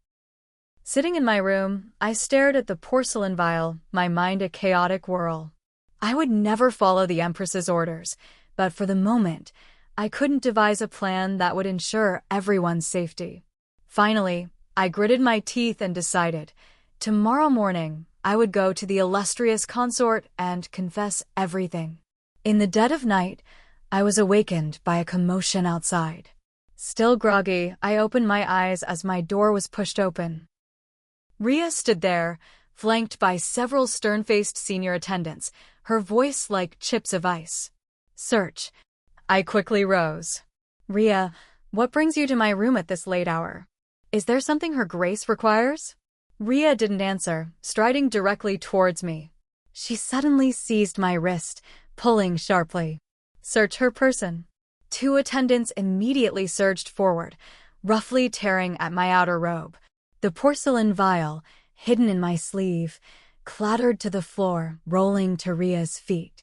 Sitting in my room, I stared at the porcelain vial, my mind a chaotic whirl. I would never follow the Empress's orders, but for the moment, I couldn't devise a plan that would ensure everyone's safety. Finally, I gritted my teeth and decided, tomorrow morning, I would go to the Illustrious Consort and confess everything. In the dead of night, I was awakened by a commotion outside. Still groggy, I opened my eyes as my door was pushed open. Rhea stood there, flanked by several stern-faced senior attendants, her voice like chips of ice. "Search." I quickly rose. "Rhea, what brings you to my room at this late hour? Is there something Her Grace requires?" Rhea didn't answer, striding directly towards me. She suddenly seized my wrist, pulling sharply. "Search her person." Two attendants immediately surged forward, roughly tearing at my outer robe. The porcelain vial, hidden in my sleeve, clattered to the floor, rolling to Rhea's feet.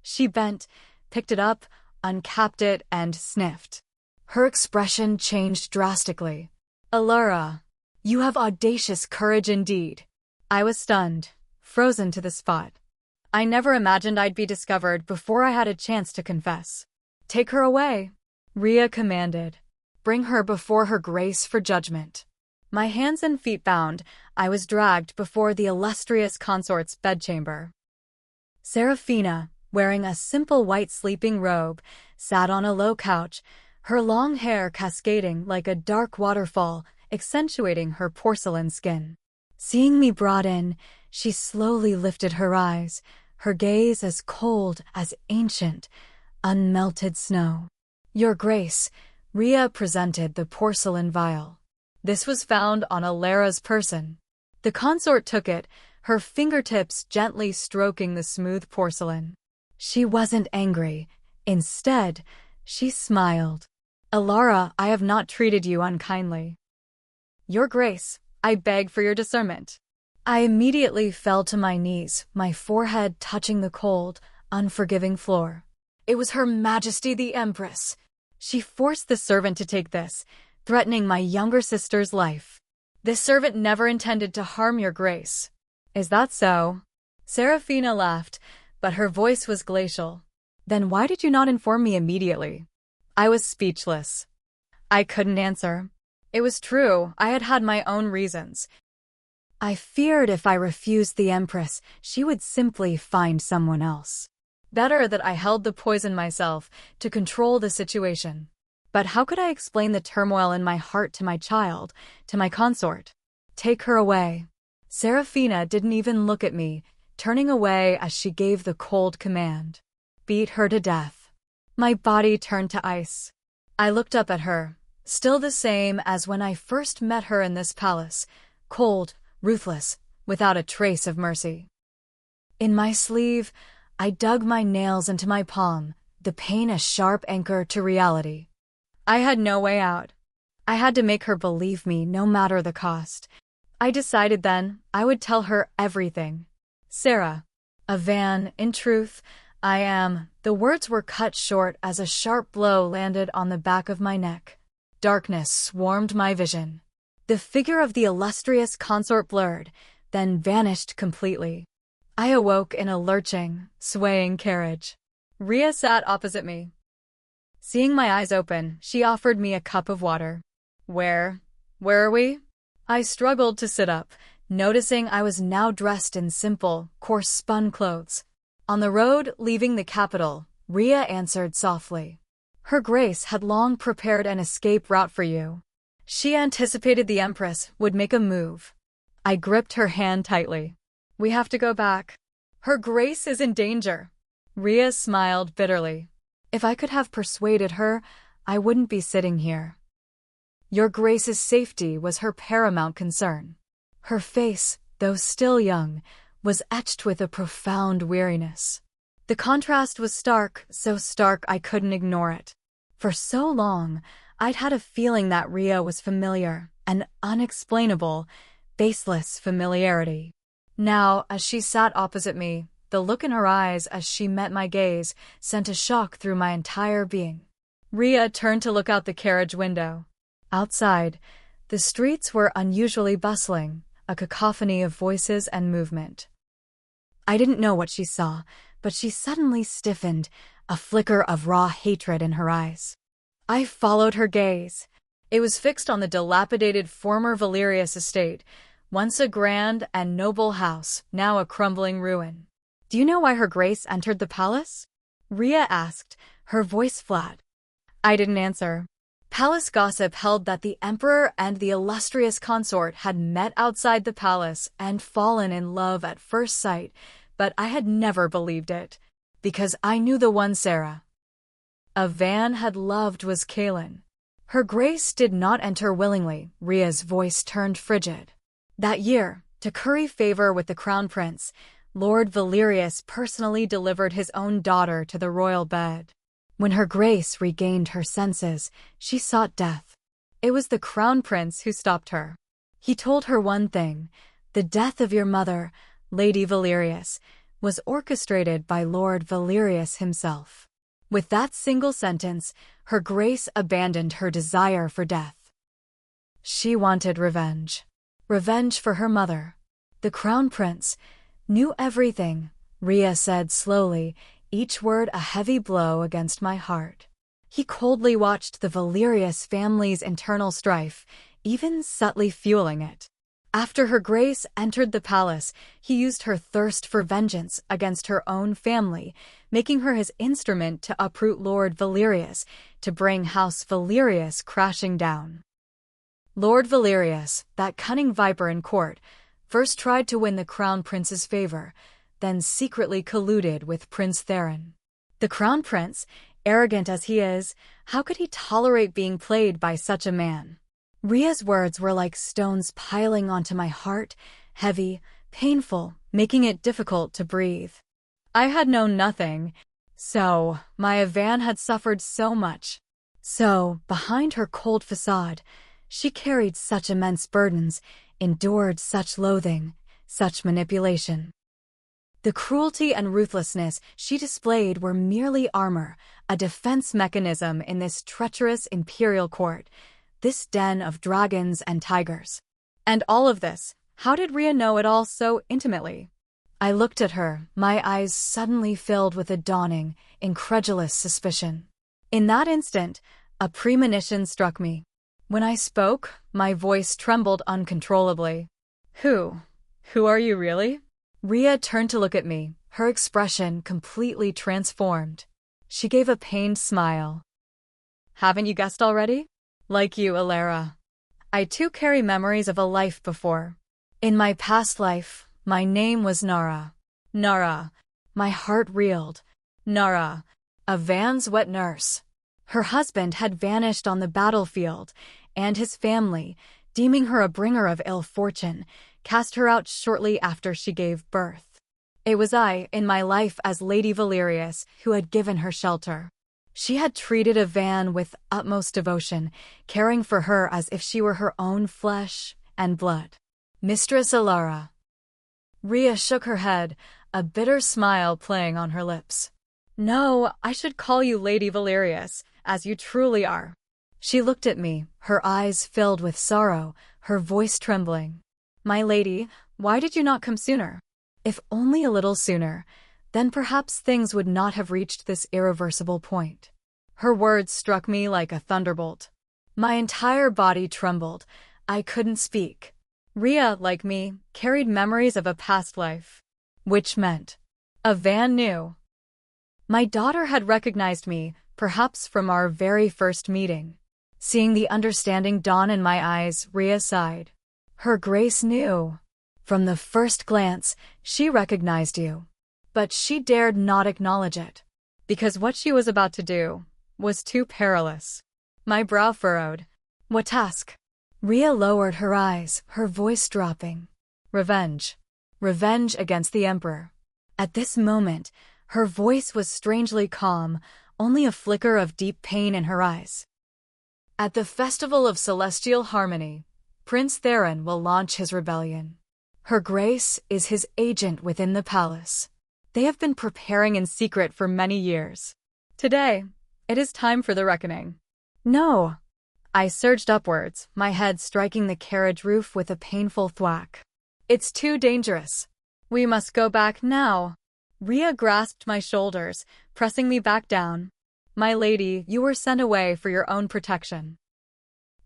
She bent, picked it up, uncapped it, and sniffed. Her expression changed drastically. "Lyra, you have audacious courage indeed." I was stunned, frozen to the spot. I never imagined I'd be discovered before I had a chance to confess. "Take her away," Rhea commanded. "Bring her before Her Grace for judgment." My hands and feet bound, I was dragged before the Illustrious Consort's bedchamber. Seraphina, wearing a simple white sleeping robe, sat on a low couch, her long hair cascading like a dark waterfall, accentuating her porcelain skin. Seeing me brought in, she slowly lifted her eyes, her gaze as cold as ancient, unmelted snow. "Your Grace," Rhea presented the porcelain vial. This was found on Lyra's person. The consort took it, her fingertips gently stroking the smooth porcelain. She wasn't angry. Instead, she smiled. "Lyra, I have not treated you unkindly." "Your Grace, I beg for your discernment." I immediately fell to my knees, my forehead touching the cold, unforgiving floor. It was Her Majesty the Empress. She forced the servant to take this, threatening my younger sister's life. "This servant never intended to harm your Grace." "Is that so?" Seraphina laughed, but her voice was glacial. "Then why did you not inform me immediately?" I was speechless. I couldn't answer. It was true, I had had my own reasons. I feared if I refused the Empress, she would simply find someone else. Better that I held the poison myself to control the situation. But how could I explain the turmoil in my heart to my child, to my consort? "Take her away." Seraphina didn't even look at me, turning away as she gave the cold command. "Beat her to death." My body turned to ice. I looked up at her, still the same as when I first met her in this palace, cold, ruthless, without a trace of mercy. In my sleeve, I dug my nails into my palm, the pain a sharp anchor to reality. I had no way out. I had to make her believe me no matter the cost. I decided then I would tell her everything. "Sarah, a van, in truth, I am." The words were cut short as a sharp blow landed on the back of my neck. Darkness swarmed my vision. The figure of the Illustrious Consort blurred, then vanished completely. I awoke in a lurching, swaying carriage. Rhea sat opposite me. Seeing my eyes open, she offered me a cup of water. Where are we?" I struggled to sit up, noticing I was now dressed in simple, coarse-spun clothes. "On the road leaving the capital," Rhea answered softly. "Her Grace had long prepared an escape route for you. She anticipated the Empress would make a move." I gripped her hand tightly. "We have to go back. Her Grace is in danger." Rhea smiled bitterly. If I could have persuaded her, I wouldn't be sitting here. Your Grace's safety was her paramount concern. Her face, though still young, was etched with a profound weariness. The contrast was stark, so stark I couldn't ignore it. For so long, I'd had a feeling that Rhea was familiar, an unexplainable, baseless familiarity. Now, as she sat opposite me, the look in her eyes as she met my gaze sent a shock through my entire being. Rhea turned to look out the carriage window. Outside, the streets were unusually bustling, a cacophony of voices and movement. I didn't know what she saw, but she suddenly stiffened, a flicker of raw hatred in her eyes. I followed her gaze. It was fixed on the dilapidated former Valerius estate, once a grand and noble house, now a crumbling ruin. Do you know why Her Grace entered the palace? Rhea asked, her voice flat. I didn't answer. Palace gossip held that the Emperor and the Illustrious Consort had met outside the palace and fallen in love at first sight, but I had never believed it, because I knew the one Sarah Van had loved was Kaelin. Her Grace did not enter willingly. Rhea's voice turned frigid. That year, to curry favor with the Crown Prince, Lord Valerius personally delivered his own daughter to the royal bed. When Her Grace regained her senses, she sought death. It was the Crown Prince who stopped her. He told her one thing: the death of your mother, Lady Valerius, was orchestrated by Lord Valerius himself. With that single sentence, Her Grace abandoned her desire for death. She wanted revenge. Revenge for her mother. The Crown Prince knew everything, Rhea said slowly, each word a heavy blow against my heart. He coldly watched the Valerius family's internal strife, even subtly fueling it. After Her Grace entered the palace, he used her thirst for vengeance against her own family, making her his instrument to uproot Lord Valerius, to bring House Valerius crashing down. Lord Valerius, that cunning viper in court, first tried to win the Crown Prince's favor, then secretly colluded with Prince Tyrant. The Crown Prince, arrogant as he is, how could he tolerate being played by such a man? Rhea's words were like stones piling onto my heart, heavy, painful, making it difficult to breathe. I had known nothing. So, my Van had suffered so much. So, behind her cold facade, she carried such immense burdens, endured such loathing, such manipulation. The cruelty and ruthlessness she displayed were merely armor, a defense mechanism in this treacherous imperial court, this den of dragons and tigers. And all of this, how did Rhea know it all so intimately? I looked at her, my eyes suddenly filled with a dawning, incredulous suspicion. In that instant, a premonition struck me. When I spoke, my voice trembled uncontrollably. Who are you really? Rhea turned to look at me, her expression completely transformed. She gave a pained smile. Haven't you guessed already? Like you, Lyra. I too carry memories of a life before. In my past life, my name was Nara. Nara. My heart reeled. Nara, a Van's wet nurse. Her husband had vanished on the battlefield, and his family, deeming her a bringer of ill fortune, cast her out shortly after she gave birth. It was I, in my life as Lady Valerius, who had given her shelter. She had treated Van with utmost devotion, caring for her as if she were her own flesh and blood. Mistress Alara. Rhea shook her head, a bitter smile playing on her lips. No, I should call you Lady Valerius, as you truly are. She looked at me, her eyes filled with sorrow, her voice trembling. My lady, why did you not come sooner? If only a little sooner, then perhaps things would not have reached this irreversible point. Her words struck me like a thunderbolt. My entire body trembled. I couldn't speak. Rhea, like me, carried memories of a past life. Which meant Van knew. My daughter had recognized me, perhaps from our very first meeting. Seeing the understanding dawn in my eyes, Rhea sighed. Her Grace knew. From the first glance, she recognized you. But she dared not acknowledge it. because what she was about to do was too perilous. My brow furrowed. What task? Rhea lowered her eyes, her voice dropping. Revenge. Revenge against the Emperor. At this moment, her voice was strangely calm, only a flicker of deep pain in her eyes. At the Festival of Celestial Harmony, Prince Tyrant will launch his rebellion. Her Grace is his agent within the palace. They have been preparing in secret for many years. Today, it is time for the reckoning. No. I surged upwards, my head striking the carriage roof with a painful thwack. It's too dangerous. We must go back now. Rhea grasped my shoulders, pressing me back down. My lady, you were sent away for your own protection.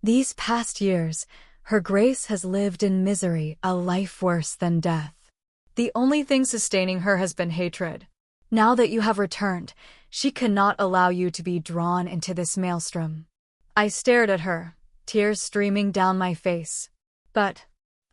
These past years, Her Grace has lived in misery, a life worse than death. The only thing sustaining her has been hatred. Now that you have returned, she cannot allow you to be drawn into this maelstrom. I stared at her, tears streaming down my face. But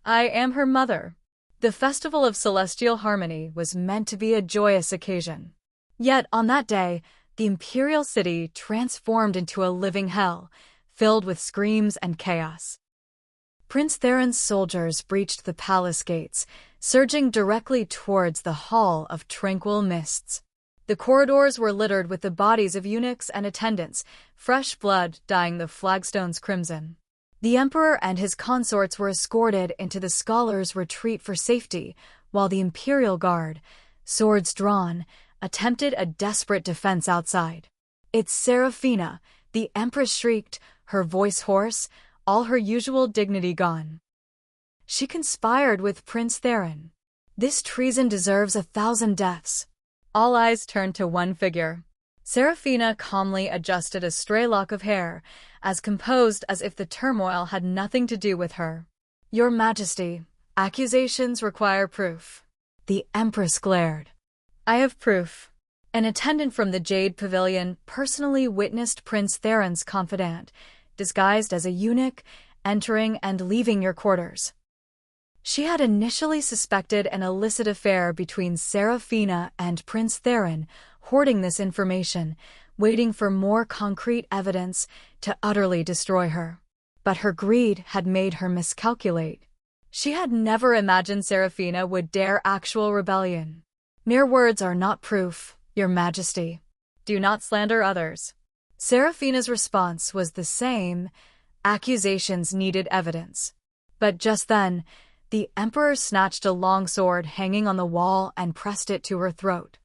I am her mother. The Festival of Celestial Harmony was meant to be a joyous occasion. Yet on that day, the Imperial City transformed into a living hell, filled with screams and chaos. Prince Tyrant's soldiers breached the palace gates, surging directly towards the Hall of Tranquil Mists. The corridors were littered with the bodies of eunuchs and attendants, fresh blood dyeing the flagstones crimson. The Emperor and his consorts were escorted into the scholars' retreat for safety, while the Imperial Guard, swords drawn, attempted a desperate defense outside. "It's Seraphina," the Empress shrieked, her voice hoarse, all her usual dignity gone. "She conspired with Prince Tyrant. This treason deserves 1,000 deaths." All eyes turned to one figure. Seraphina calmly adjusted a stray lock of hair, as composed as if the turmoil had nothing to do with her. "Your Majesty, accusations require proof." The Empress glared. "I have proof." An attendant from the Jade Pavilion personally witnessed Prince Tyrant's confidant, disguised as a eunuch, entering and leaving your quarters. She had initially suspected an illicit affair between Seraphina and Prince Tyrant, hoarding this information, waiting for more concrete evidence to utterly destroy her. But her greed had made her miscalculate. She had never imagined Seraphina would dare actual rebellion. "Mere words are not proof, Your Majesty. Do not slander others." Seraphina's response was the same: accusations needed evidence. But just then, the Emperor snatched a long sword hanging on the wall and pressed it to her throat.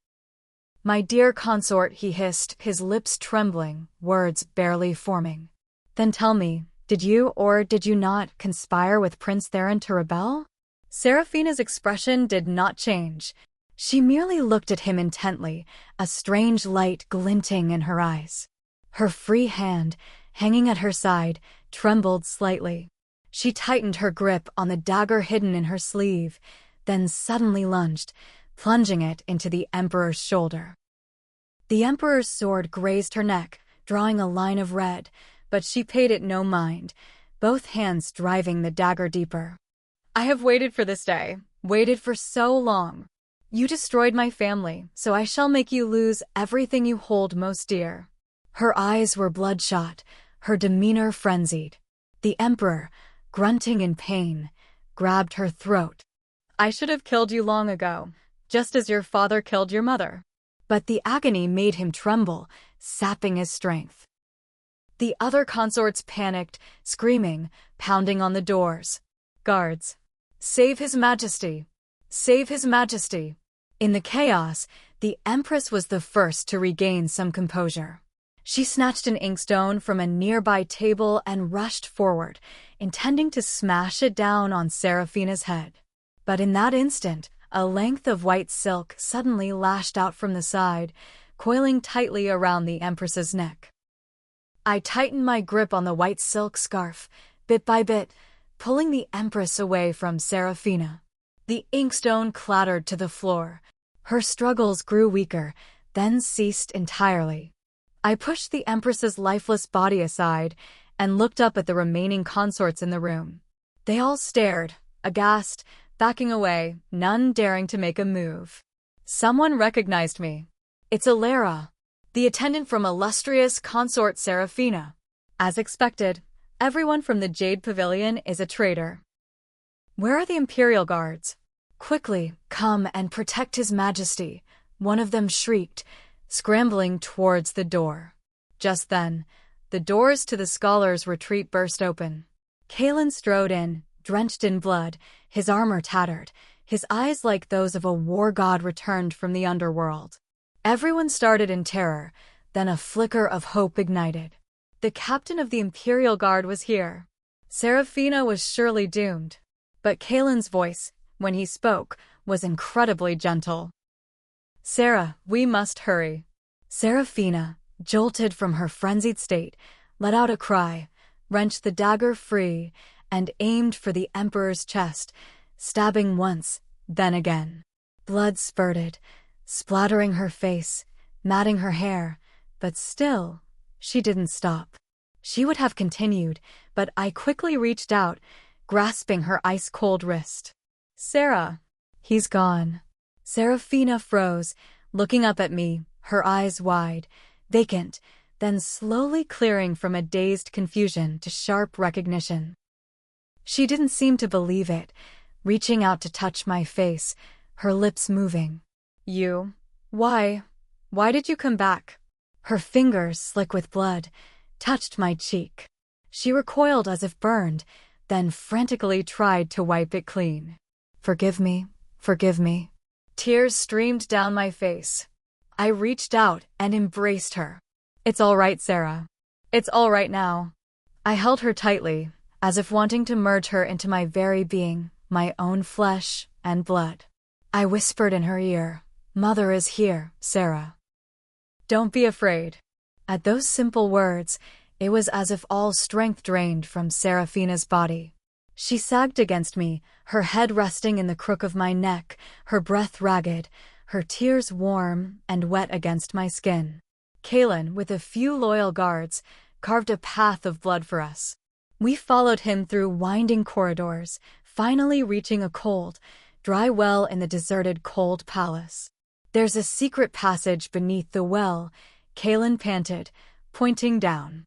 "My dear consort," he hissed, his lips trembling, words barely forming. "Then tell me, did you or did you not conspire with Prince Tyrant to rebel?" Seraphina's expression did not change. She merely looked at him intently, a strange light glinting in her eyes. Her free hand, hanging at her side, trembled slightly. She tightened her grip on the dagger hidden in her sleeve, then suddenly lunged, plunging it into the Emperor's shoulder. The Emperor's sword grazed her neck, drawing a line of red, but she paid it no mind, both hands driving the dagger deeper. "I have waited for this day, waited for so long. You destroyed my family, so I shall make you lose everything you hold most dear." Her eyes were bloodshot, her demeanor frenzied. The Emperor, grunting in pain, grabbed her throat. "I should have killed you long ago, just as your father killed your mother." But the agony made him tremble, sapping his strength. The other consorts panicked, screaming, pounding on the doors. "Guards! Save His Majesty! Save His Majesty!" In the chaos, the Empress was the first to regain some composure. She snatched an inkstone from a nearby table and rushed forward, intending to smash it down on Seraphina's head. But in that instant, a length of white silk suddenly lashed out from the side, coiling tightly around the Empress's neck. I tightened my grip on the white silk scarf, bit by bit, pulling the Empress away from Seraphina. The inkstone clattered to the floor. Her struggles grew weaker, then ceased entirely. I pushed the Empress's lifeless body aside and looked up at the remaining consorts in the room. They all stared, aghast, backing away, none daring to make a move. Someone recognized me. "It's Lyra." The attendant from Illustrious Consort Seraphina. As expected, everyone from the Jade Pavilion is a traitor. Where are the Imperial Guards? Quickly, come and protect His Majesty, one of them shrieked, scrambling towards the door. Just then, the doors to the scholars' retreat burst open. Kalen strode in, drenched in blood, his armor tattered, his eyes like those of a war god returned from the underworld. Everyone started in terror, then a flicker of hope ignited. The captain of the Imperial Guard was here. Seraphina was surely doomed. But Kalen's voice, when he spoke, was incredibly gentle. "Sarah, we must hurry." Seraphina, jolted from her frenzied state, let out a cry, wrenched the dagger free, and aimed for the Emperor's chest, stabbing once, then again. Blood spurted, splattering her face, matting her hair, but still, she didn't stop. She would have continued, but I quickly reached out, grasping her ice-cold wrist. "Sarah." "He's gone." Seraphina froze, looking up at me, her eyes wide, vacant, then slowly clearing from a dazed confusion to sharp recognition. She didn't seem to believe it, reaching out to touch my face, her lips moving. "You? Why did you come back?" Her fingers, slick with blood, touched my cheek. She recoiled as if burned, then frantically tried to wipe it clean. Forgive me. Tears streamed down my face. I reached out and embraced her. "It's all right, Sarah. It's all right now." I held her tightly, as if wanting to merge her into my very being, my own flesh and blood. I whispered in her ear, "Mother is here, Sarah. Don't be afraid." At those simple words, it was as if all strength drained from Seraphina's body. She sagged against me, her head resting in the crook of my neck, her breath ragged, her tears warm and wet against my skin. Kalen, with a few loyal guards, carved a path of blood for us. We followed him through winding corridors, finally reaching a cold, dry well in the deserted cold palace. "There's a secret passage beneath the well," Kalen panted, pointing down.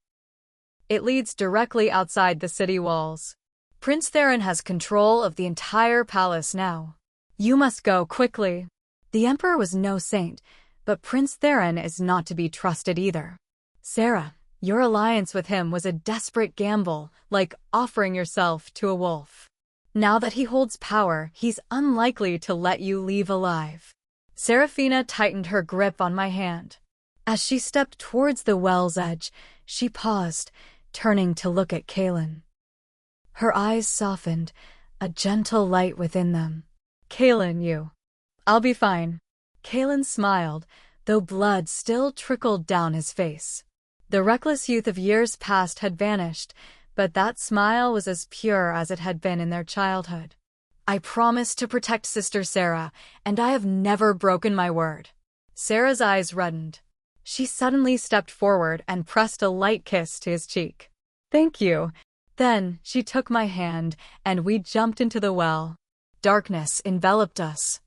"It leads directly outside the city walls. Prince Tyrant has control of the entire palace now. You must go quickly." The Emperor was no saint, but Prince Tyrant is not to be trusted either. "Sarah, your alliance with him was a desperate gamble, like offering yourself to a wolf. Now that he holds power, he's unlikely to let you leave alive." Seraphina tightened her grip on my hand. As she stepped towards the well's edge, she paused, turning to look at Kalen. Her eyes softened, a gentle light within them. "Kalen, I'll be fine." Kalen smiled, though blood still trickled down his face. The reckless youth of years past had vanished, but that smile was as pure as it had been in their childhood. "I promised to protect Sister Sarah, and I have never broken my word." Sarah's eyes reddened. She suddenly stepped forward and pressed a light kiss to his cheek. "Thank you." Then she took my hand, and we jumped into the well. Darkness enveloped us.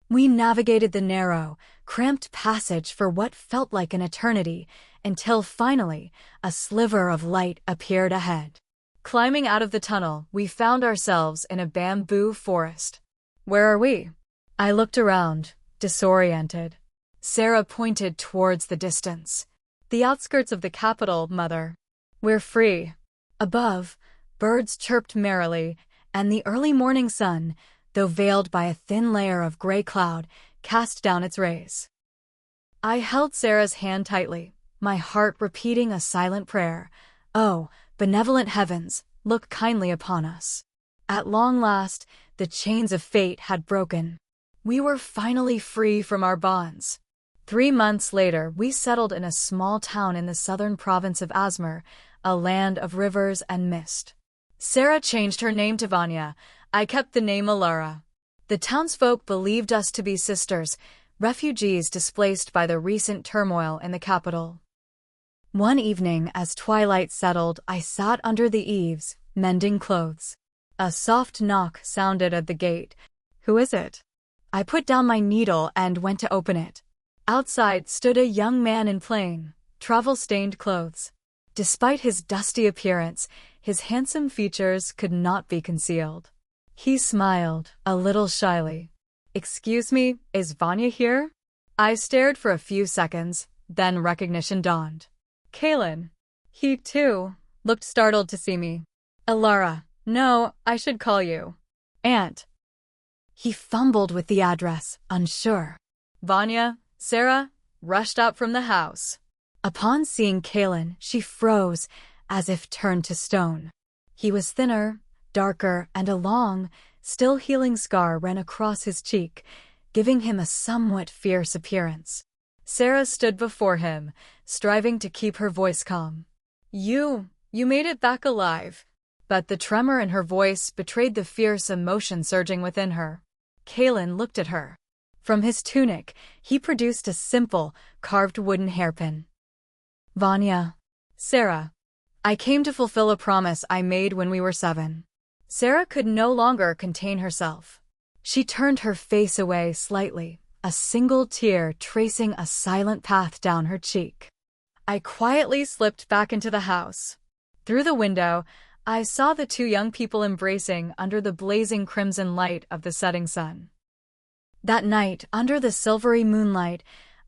We navigated the narrow, cramped passage for what felt like an eternity, until finally, a sliver of light appeared ahead. Climbing out of the tunnel, we found ourselves in a bamboo forest. "Where are we?" I looked around, disoriented. Sarah pointed towards the distance. "The outskirts of the capital, Mother. We're free." Above, birds chirped merrily, and the early morning sun, though veiled by a thin layer of gray cloud, cast down its rays. I held Sarah's hand tightly, my heart repeating a silent prayer. "Oh, benevolent heavens, look kindly upon us." At long last, the chains of fate had broken. We were finally free from our bonds. 3 months later, we settled in a small town in the southern province of Asmer, a land of rivers and mist. Sarah changed her name to Vanya. I kept the name Lyra. The townsfolk believed us to be sisters, refugees displaced by the recent turmoil in the capital. One evening, as twilight settled, I sat under the eaves, mending clothes. A soft knock sounded at the gate. "Who is it?" I put down my needle and went to open it. Outside stood a young man in plain, travel-stained clothes. Despite his dusty appearance, his handsome features could not be concealed. He smiled, a little shyly. "Excuse me, is Vanya here?" I stared for a few seconds, then recognition dawned. Kaelin. He, too, looked startled to see me. "Alara, no, I should call you Aunt." He fumbled with the address, unsure. Vanya, Sarah, rushed out from the house. Upon seeing Kaelin, she froze, as if turned to stone. He was thinner, darker, and a long, still healing scar ran across his cheek, giving him a somewhat fierce appearance. Sarah stood before him, striving to keep her voice calm. You made it back alive." But the tremor in her voice betrayed the fierce emotion surging within her. Kaelin looked at her. From his tunic, he produced a simple, carved wooden hairpin. "Vanya. Sarah. I came to fulfill a promise I made when we were 7. Sarah could no longer contain herself. She turned her face away slightly, a single tear tracing a silent path down her cheek. I quietly slipped back into the house. Through the window, I saw the 2 young people embracing under the blazing crimson light of the setting sun. That night, under the silvery moonlight,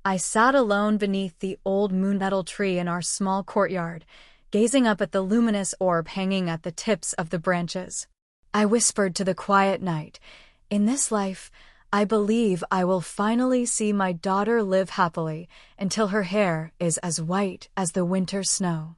I sat alone beneath the old moon-nettle tree in our small courtyard, gazing up at the luminous orb hanging at the tips of the branches. I whispered to the quiet night, "In this life, I believe I will finally see my daughter live happily until her hair is as white as the winter snow."